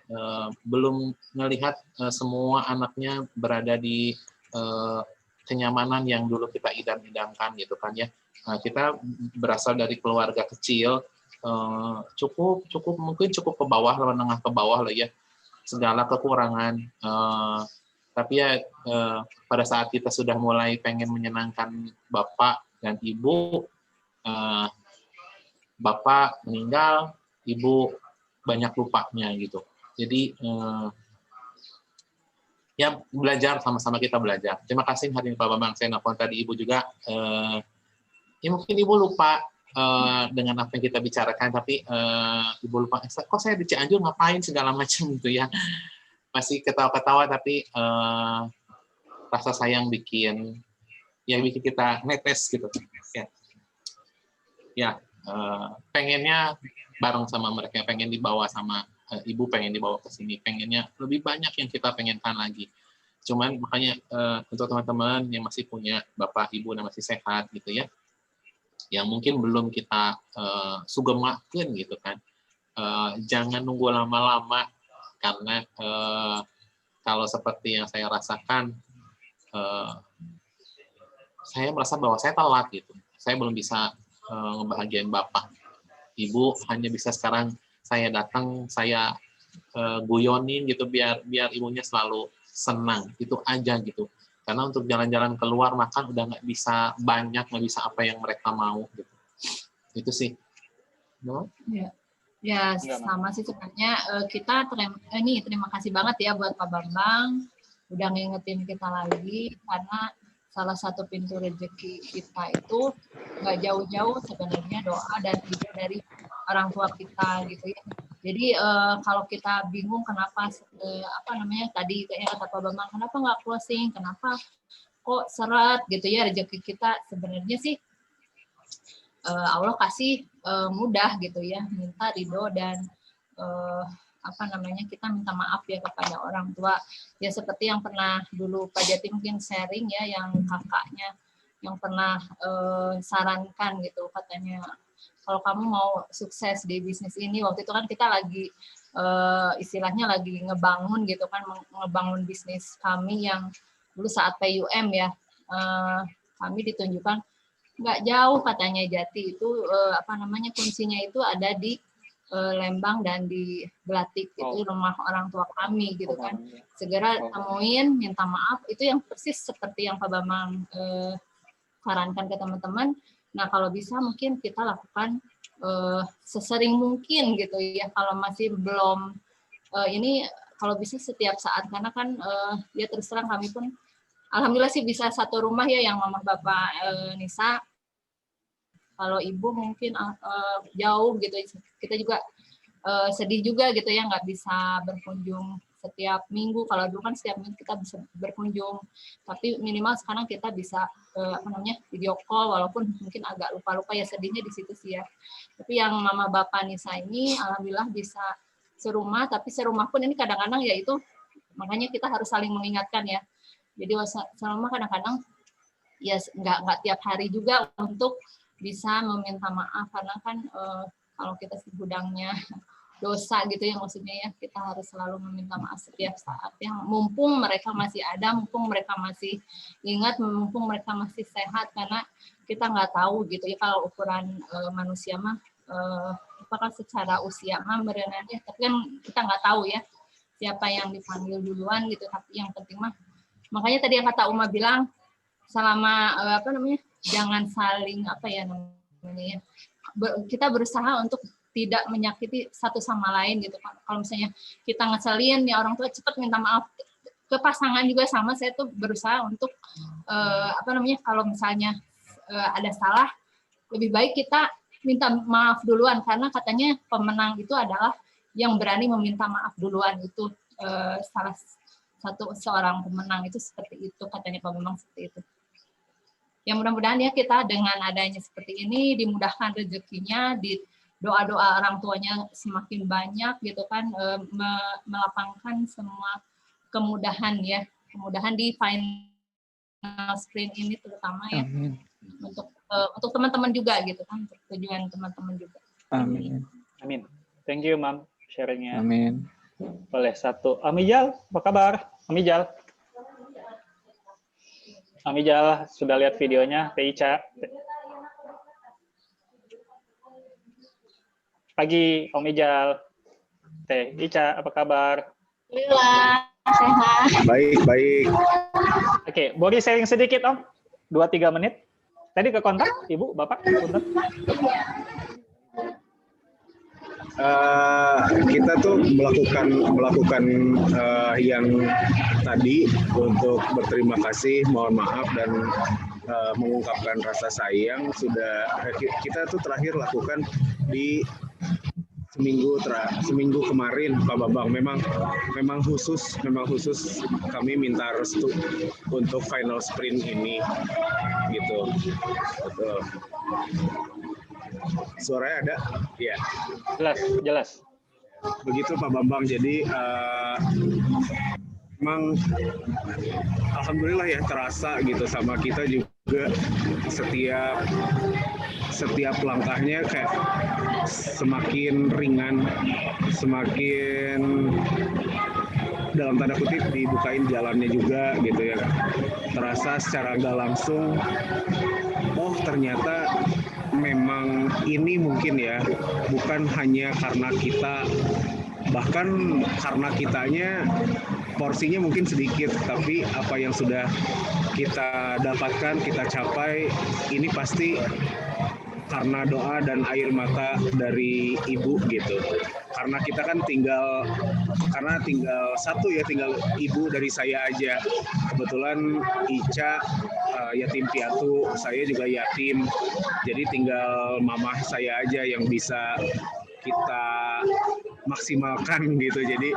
belum melihat semua anaknya berada di kenyamanan yang dulu kita idam-idamkan gitu kan ya. Kita berasal dari keluarga kecil, mungkin cukup ke bawah, menengah ke bawah lah ya, segala kekurangan. Tapi ya pada saat kita sudah mulai pengen menyenangkan Bapak dan Ibu, Bapak meninggal, Ibu banyak lupanya gitu. Jadi ya belajar, sama-sama kita belajar. Terima kasih hadirin Pak Bambang. Saya nelfon tadi Ibu juga. Ya mungkin Ibu lupa dengan apa yang kita bicarakan, tapi Ibu lupa, kok saya di Cianjur ngapain segala macam gitu ya. Masih ketawa-ketawa, tapi rasa sayang bikin kita netes gitu ya. Pengennya bareng sama mereka, pengen dibawa sama Ibu, pengen dibawa ke sini, pengennya lebih banyak yang kita pengenkan lagi. Cuman makanya untuk teman-teman yang masih punya Bapak Ibu yang masih sehat gitu ya, yang mungkin belum kita sugemakeun gitu kan, jangan nunggu lama-lama. Karena kalau seperti yang saya rasakan, saya merasa bahwa saya telat gitu. Saya belum bisa ngebahagiain Bapak. Ibu hanya bisa sekarang saya datang, saya guyonin gitu biar ibunya selalu senang. Itu aja gitu. Karena untuk jalan-jalan keluar makan udah nggak bisa banyak, nggak bisa apa yang mereka mau gitu. Itu sih. No? Ya. Ya, sama sih sebenarnya kita terima kasih banget ya buat Pak Bambang udah ngingetin kita lagi, karena salah satu pintu rezeki kita itu nggak jauh-jauh sebenarnya doa dan juga dari orang tua kita gitu ya. Jadi kalau kita bingung kenapa tadi kayak kata Pak Bambang, kenapa nggak closing, kenapa kok seret gitu ya rezeki kita, sebenarnya sih Allah kasih mudah gitu ya, minta ridho dan kita minta maaf ya kepada orang tua ya, seperti yang pernah dulu Pak Jati mungkin sharing ya, yang kakaknya yang pernah sarankan gitu, katanya kalau kamu mau sukses di bisnis ini, waktu itu kan kita lagi istilahnya lagi ngebangun gitu kan, ngebangun bisnis kami yang dulu saat PUM ya, kami ditunjukkan nggak jauh katanya Jati itu kuncinya itu ada di Lembang dan di Belatik, itu rumah orang tua kami gitu kan. Segera temuin, minta maaf, itu yang persis seperti yang Pak Bambang sarankan ke teman-teman. Nah kalau bisa mungkin kita lakukan sesering mungkin gitu ya, kalau masih belum ini kalau bisa setiap saat, karena kan ya terus terang kami pun alhamdulillah sih bisa satu rumah ya, yang mama bapak Nisa. Kalau ibu mungkin jauh gitu, kita juga sedih juga gitu ya, nggak bisa berkunjung setiap minggu. Kalau dulu kan setiap minggu kita bisa berkunjung, tapi minimal sekarang kita bisa video call, walaupun mungkin agak lupa-lupa ya, sedihnya di situ sih ya. Tapi yang mama bapak Nisa ini alhamdulillah bisa serumah, tapi serumah pun ini kadang-kadang ya itu, makanya kita harus saling mengingatkan ya. Jadi serumah kadang-kadang ya nggak tiap hari juga untuk bisa meminta maaf, karena kan kalau kita segudangnya dosa gitu ya, maksudnya ya, kita harus selalu meminta maaf setiap saat ya, mumpung mereka masih ada, mumpung mereka masih ingat, mumpung mereka masih sehat, karena kita nggak tahu gitu ya, kalau ukuran manusia mah apakah secara usia mah berenangnya, tapi kan kita nggak tahu ya siapa yang dipanggil duluan gitu. Tapi yang penting mah, makanya tadi yang kata Uma bilang, selama jangan saling kita berusaha untuk tidak menyakiti satu sama lain gitu. Kalau misalnya kita ngeselin ya, orang tua cepat minta maaf. Ke pasangan juga sama, saya tuh berusaha untuk kalau misalnya ada salah, lebih baik kita minta maaf duluan, karena katanya pemenang itu adalah yang berani meminta maaf duluan. Itu salah satu seorang pemenang itu seperti itu, katanya pemenang seperti itu. Ya mudah-mudahan ya kita dengan adanya seperti ini dimudahkan rezekinya, di doa-doa orang tuanya semakin banyak gitu kan, melapangkan semua kemudahan ya, kemudahan di final sprint ini terutama ya. Amin. Untuk teman-teman juga gitu kan, untuk tujuan teman-teman juga. Amin. Amin. Thank you, Mam, sharingnya. Amin. Boleh satu. Amijal, apa kabar? Amijal. Amijal, sudah lihat videonya? Teh Ica. Pagi, Om Ijal. Teh Ica, apa kabar? Alhamdulillah, sehat. Baik. Oke, boleh sharing sedikit, Om? 2-3 menit. Tadi ke kontak, Ibu, Bapak? Kontak. Kita tuh melakukan yang tadi untuk berterima kasih, mohon maaf, dan mengungkapkan rasa sayang. Sudah kita tuh terakhir lakukan di seminggu kemarin, Pak Bambang. Memang khusus kami minta restu untuk final sprint ini, gitu. Betul. Suaranya ada? Iya. Jelas. Begitu Pak Bambang. Jadi memang alhamdulillah ya, terasa gitu sama kita juga, setiap langkahnya kayak semakin ringan, semakin dalam tanda kutip dibukain jalannya juga gitu ya. Terasa secara nggak langsung, oh ternyata memang ini mungkin ya, bukan hanya karena kita, bahkan karena kitanya porsinya mungkin sedikit, tapi apa yang sudah kita dapatkan, kita capai, ini pasti karena doa dan air mata dari ibu gitu. Karena kita kan tinggal ibu dari saya aja. Kebetulan Ica yatim piatu, saya juga yatim. Jadi tinggal mamah saya aja yang bisa kita maksimalkan gitu. Jadi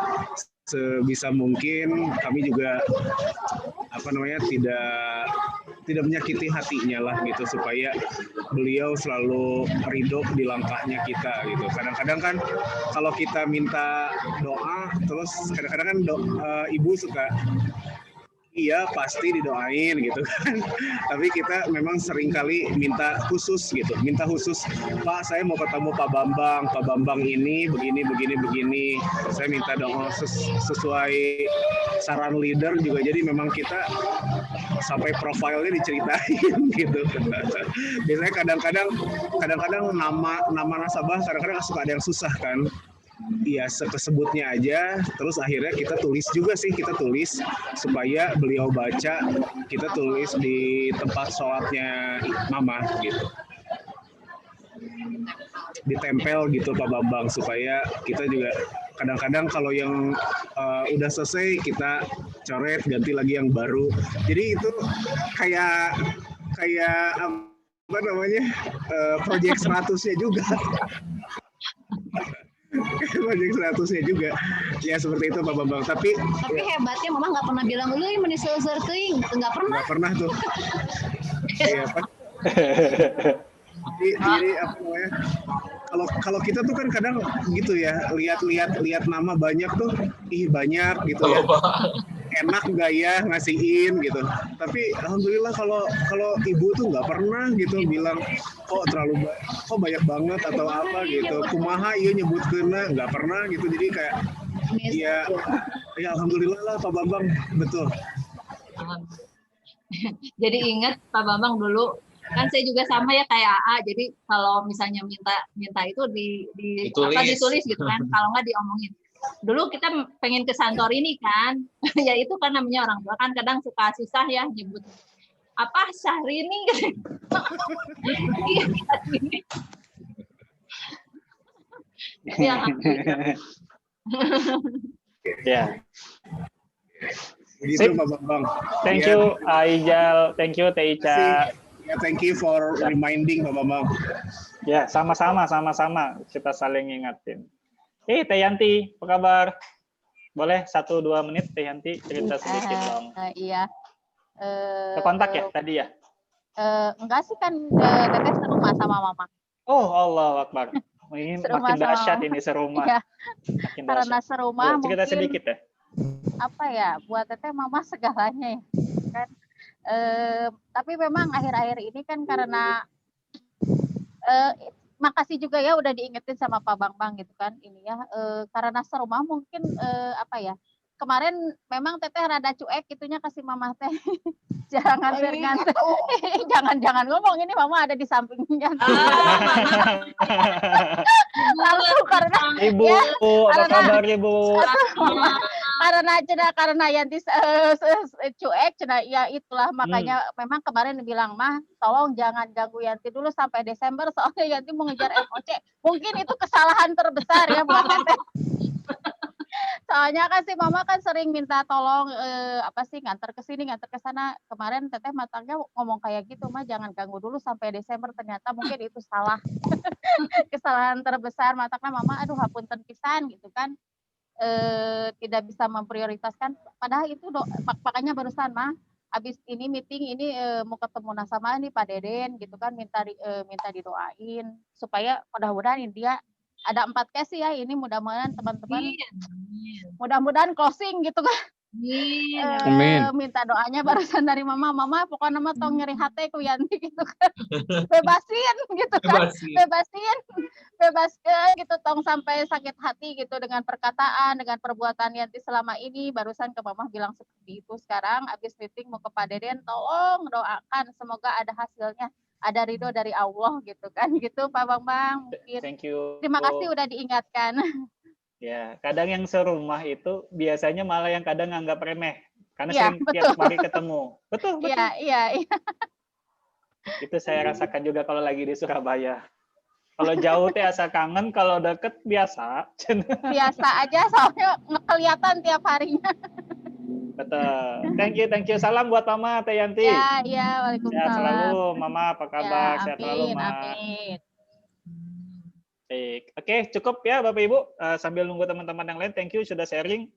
sebisa mungkin kami juga tidak menyakiti hatinya lah gitu, supaya beliau selalu ridho di langkahnya kita gitu. Kadang-kadang kan kalau kita minta doa, terus kadang-kadang kan ibu suka iya pasti didoain gitu kan. Tapi kita memang seringkali minta khusus, Pak saya mau ketemu Pak Bambang ini begini. Saya minta doa sesuai saran leader juga. Jadi memang kita sampai profilnya diceritain gitu. Biasanya kadang-kadang nama nasabah kadang-kadang suka ada yang susah kan. Iya, sekesebutnya aja, terus akhirnya kita tulis supaya beliau baca, kita tulis di tempat sholatnya mama gitu, ditempel gitu Pak Bambang, supaya kita juga kadang-kadang kalau yang udah selesai kita coret, ganti lagi yang baru. Jadi itu kayak proyek 100-nya juga. banyak statusnya juga. Ya seperti itu Pak Bambang. Tapi hebatnya mama nggak pernah bilang lu ini menisel-sel teuing, nggak pernah. Nggak pernah tuh. Iya Pak. Jadi apa namanya? Kalau kita tuh kan kadang gitu ya, lihat nama banyak tuh, banyak gitu ya. Enak nggak ya ngasihin gitu. Tapi alhamdulillah kalau ibu tuh nggak pernah gitu bilang kok banyak banget atau apa gitu. Kumaha iya nyebut kena nggak pernah gitu. Jadi kayak ya alhamdulillah lah Pak Bambang, betul. Jadi ingat Pak Bambang dulu kan saya juga sama ya kayak AA. Jadi kalau misalnya minta itu ditulis gitu kan, kalau nggak diomongin. Dulu kita pengen ke Santorini kan, ya itu kan namanya orang tua kan kadang suka susah ya nyebut apa Syahrini gitu. Ya. Begitu Pak Bambang. Thank you Aijal, thank you Teh Ica. Ya, thank you for reminding Pak Bambang. Ya, sama-sama kita saling ingatin. Teh Yanti, apa kabar? Boleh 1-2 menit Teh Yanti cerita sedikit dong. Iya. Ke kontak ya tadi ya? Enggak sih kan Teteh serumah sama mama. Oh Allah Akbar. Ini makin dahsyat ini serumah. Iya. Makin Karena dahsyat. serumah Cerita mungkin sedikit ya. Apa ya, buat Teteh mama segalanya ya. Kan tapi memang akhir-akhir ini kan karena makasih juga ya udah diingetin sama Pak Bambang gitu kan ini ya, karena serumah mungkin apa ya, kemarin memang Teteh rada cuek gitunya kasih mama teh jarang nganter jangan ngomong ini mama ada di sampingnya langsung karena Ibu ya, apa kabar Ibu? karena Yanti cuek cina ya itulah makanya memang kemarin bilang mah tolong jangan ganggu Yanti dulu sampai Desember soalnya Yanti mau ngejar MOC. Mungkin itu kesalahan terbesar ya buat Teteh. Soalnya kan si mama kan sering minta tolong nganter ke sini nganter ke sana. Kemarin Teteh matangnya ngomong kayak gitu mah jangan ganggu dulu sampai Desember, ternyata mungkin itu salah. Kesalahan terbesar matangnya mama aduh hapunten pisan gitu kan. Tidak bisa memprioritaskan padahal itu makanya barusan mah habis ini meeting ini mau ketemu sama nih Pak Deden gitu kan minta didoain supaya mudah-mudahan dia ada 4 case ya ini mudah-mudahan teman-teman mudah-mudahan closing gitu kan. Amin. Minta doanya barusan dari mama pokoknya mama tong nyeri hati ku Yanti gitu kan. Bebasin gitu kan. Bebaskan gitu tong sampai sakit hati gitu dengan perkataan, dengan perbuatan Yanti selama ini. Barusan ke mama bilang seperti itu. Sekarang habis meeting mau ke Pak Deden tolong doakan semoga ada hasilnya. Ada ridho dari Allah gitu kan. Gitu Pak Bambang mungkin. Thank you. Terima kasih udah diingatkan. Ya, kadang yang serumah itu biasanya malah yang kadang nganggap remeh. Karena ya, sering tiap hari ketemu. Betul. Iya. Itu saya rasakan juga kalau lagi di Surabaya. Kalau jauh teh asa kangen, kalau deket biasa. Biasa aja, soalnya kelihatan tiap harinya. Betul. Thank you. Salam buat Mama Teh Yanti. Iya, waalaikumsalam. Sehat selalu, Mama. Apa kabar? Ya, Sehat selalu, Ma. Amin. Baik. Oke, cukup ya Bapak Ibu. Sambil nunggu teman-teman yang lain, thank you sudah sharing.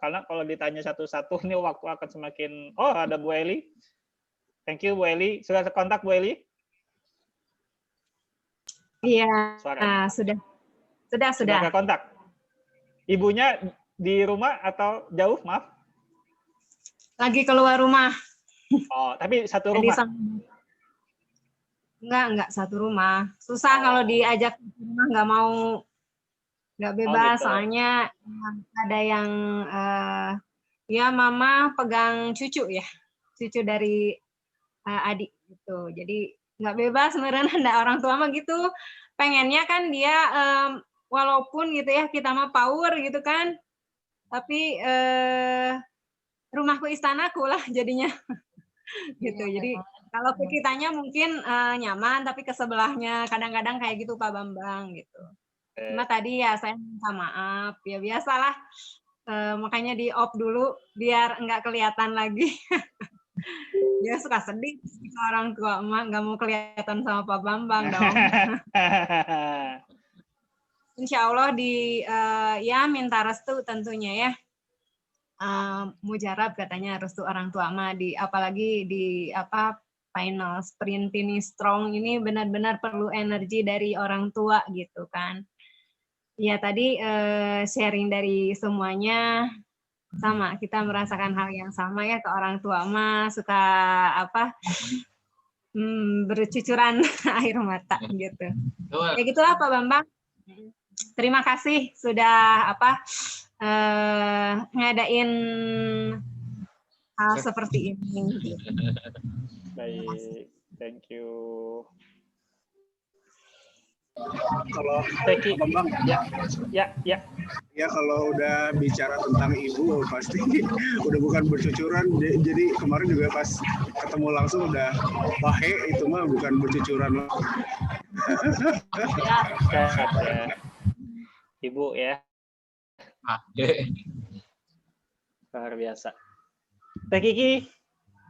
Karena kalau ditanya satu-satu, ini waktu akan semakin... Oh, ada Bu Eli. Thank you, Bu Eli. Sudah kontak Bu Eli? Iya, sudah. Sudah kontak. Ibunya di rumah atau jauh? Maaf. Lagi keluar rumah. Oh, tapi satu rumah. Enggak satu rumah. Susah kalau diajak ke rumah nggak bebas gitu. soalnya ada yang ya mama pegang cucu dari adik gitu. Jadi nggak bebas sebenarnya ada orang tua mah gitu. Pengennya kan dia walaupun gitu ya kita mah power gitu kan. Tapi rumahku istanaku lah jadinya. Gitu. Jadi kalau ke kitanya mungkin nyaman, tapi ke sebelahnya kadang-kadang kayak gitu Pak Bambang gitu. Cuma tadi ya saya minta maaf, ya biasalah. Makanya di off dulu biar nggak kelihatan lagi. Dia suka sedih orang tua emak nggak mau kelihatan sama Pak Bambang dong. insya Allah ya minta restu tentunya ya. Mujarab katanya restu orang tua mah apalagi di final sprint finish strong ini benar-benar perlu energi dari orang tua gitu kan. Ya tadi sharing dari semuanya sama, kita merasakan hal yang sama ya, ke orang tua mah suka bercucuran air mata gitu. Ya gitulah Pak Bambang. Terima kasih sudah ngadain hal seperti ini. Baik, thank you. Kalau Bambang, ya kalau udah bicara tentang ibu pasti udah bukan bercucuran. Jadi kemarin juga pas ketemu langsung udah wahe, itu mah bukan bercucuran. Ibu ya. Luar biasa. Teh Kiki,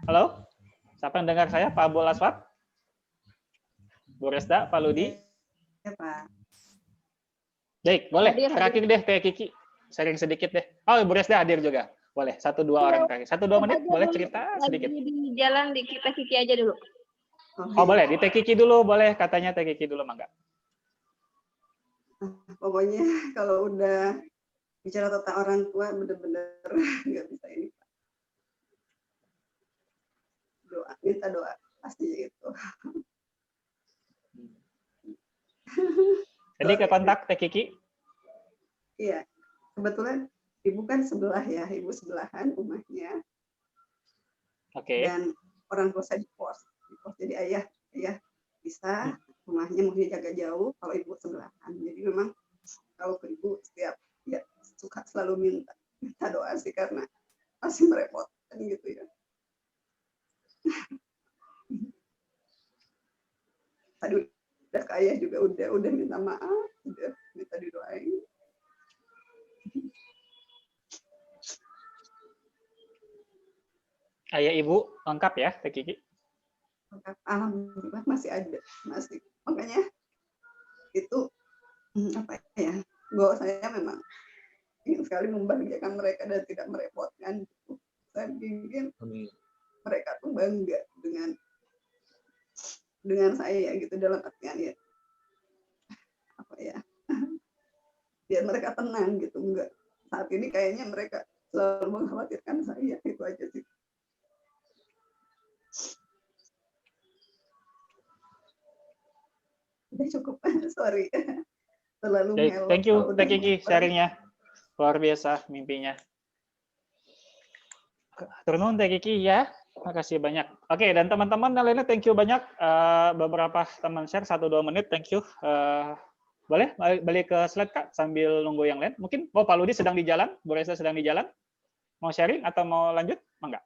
halo? Siapa yang dengar saya? Pak Abul Aswad? Bu Resda, Pak Ludi? Ya, Pak. Baik, boleh. Terakhir deh Teh Kiki. Sharing sedikit deh. Oh, Bu Resda hadir juga. Boleh, 1-2 orang terakhir. 1-2 menit, boleh cerita sedikit. Di jalan di kita Kiki aja dulu. Oh, boleh. Di Teh Kiki dulu, boleh. Katanya Teh Kiki dulu, Mangga. Pokoknya kalau udah bicara tentang orang tua bener-bener nggak bisa ini Pak. Doa, minta doa pastinya itu. Jadi ke kontak Teh Kiki? Iya, kebetulan ibu kan sebelah ya, ibu sebelahan rumahnya. Oke. Dan orang tua saya di pos. Jadi ayah bisa rumahnya mungkin jaga jauh, kalau ibu sebelahan. Jadi memang kalau ke ibu setiap ya suka selalu minta doa sih, karena masih merepotkan gitu ya. Tadi udah ke ayah juga udah minta maaf, udah minta didoain. Ayah ibu lengkap ya Teh Kiki? Lengkap, alhamdulillah masih ada, masih. Makanya itu goal saya memang ingin sekali membahagiakan mereka dan tidak merepotkan. Saya ingin mereka tuh bangga dengan saya gitu, dalam artian ya biar mereka tenang gitu. Enggak, saat ini kayaknya mereka selalu mengkhawatirkan saya, itu aja sih. Udah cukup, sorry. Terlalu melo. Thank you, Teh Kiki, sharingnya. Luar biasa mimpinya. Turun Teh Kiki ya. Makasih banyak. Oke, dan teman-teman yang lainnya thank you banyak. Beberapa teman share 1-2 menit, thank you. Boleh balik ke slide Kak sambil nunggu yang lain. Mungkin Pak Ludi sedang di jalan, Bu Reza sedang di jalan. Mau sharing atau mau lanjut? Enggak.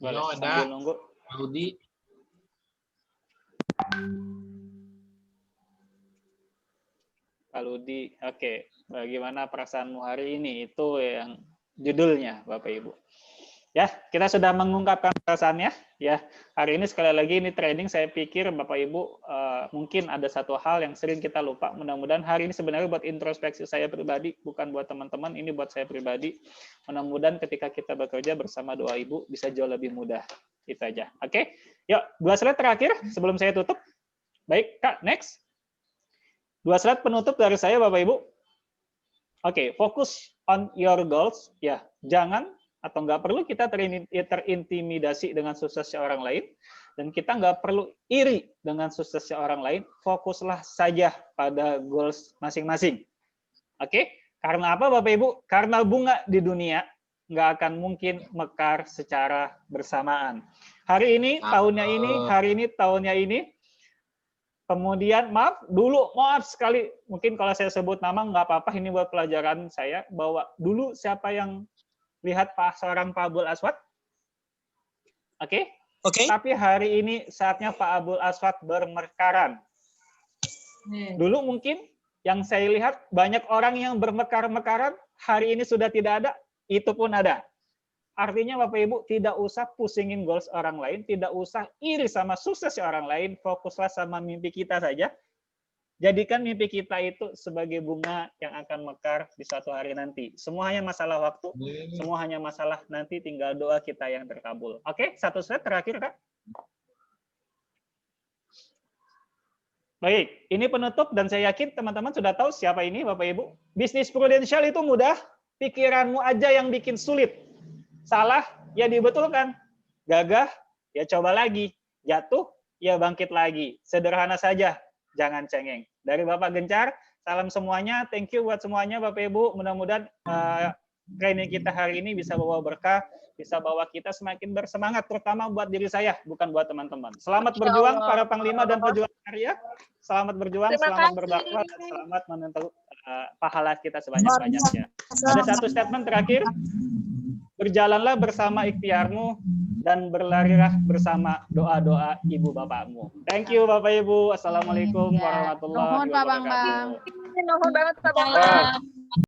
Boleh sambil nunggu. Pak Ludi. Pak Ludi, oke. Bagaimana perasaanmu hari ini? Itu yang judulnya, Bapak Ibu. Ya, kita sudah mengungkapkan perasaannya. Ya, hari ini sekali lagi ini training. Saya pikir Bapak Ibu mungkin ada satu hal yang sering kita lupa. Mudah-mudahan hari ini sebenarnya buat introspeksi saya pribadi, bukan buat teman-teman. Ini buat saya pribadi. Mudah-mudahan ketika kita bekerja bersama doa Ibu bisa jauh lebih mudah. Itu aja. Oke, yuk 2 slide terakhir sebelum saya tutup. Baik, Kak, next. 2 slide penutup dari saya, Bapak Ibu. Oke, fokus on your goals. Ya, jangan atau nggak perlu kita terintimidasi dengan suksesnya orang lain, dan kita nggak perlu iri dengan suksesnya orang lain. Fokuslah saja pada goals masing-masing. Oke, karena apa, Bapak Ibu? Karena bunga di dunia nggak akan mungkin mekar secara bersamaan. Hari ini, tahunnya ini, hari ini, tahunnya ini. Kemudian maaf sekali, mungkin kalau saya sebut nama nggak apa-apa, ini buat pelajaran saya, bahwa dulu siapa yang lihat seorang Pak Abul Aswad? Oke? Tapi hari ini saatnya Pak Abul Aswad bermekaran. Dulu mungkin yang saya lihat banyak orang yang bermekar-mekaran, hari ini sudah tidak ada, itu pun ada. Artinya Bapak Ibu tidak usah pusingin goals orang lain, tidak usah iri sama sukses orang lain, fokuslah sama mimpi kita saja. Jadikan mimpi kita itu sebagai bunga yang akan mekar di suatu hari nanti. Semua hanya masalah waktu, semua hanya masalah nanti, tinggal doa kita yang terkabul. Oke, satu slide terakhir, Kak. Baik, ini penutup dan saya yakin teman-teman sudah tahu siapa ini, Bapak Ibu. Bisnis prudensial itu mudah, pikiranmu aja yang bikin sulit. Salah, ya dibetulkan. Gagah, ya coba lagi. Jatuh, ya bangkit lagi. Sederhana saja. Jangan cengeng. Dari Bapak Gencar, salam semuanya. Thank you buat semuanya Bapak Ibu. Mudah-mudahan training kita hari ini bisa bawa berkah, bisa bawa kita semakin bersemangat, terutama buat diri saya, bukan buat teman-teman. Selamat berjuang para panglima dan pejuang karya. Selamat berjuang, selamat berbakti, selamat menuntut pahala kita sebanyak-banyaknya. Ada satu statement terakhir. Berjalanlah bersama ikhtiarmu dan berlarilah bersama doa-doa ibu bapakmu. Thank you Bapak Ibu. Assalamualaikum warahmatullahi wabarakatuh. Nuhun Pak Bambang.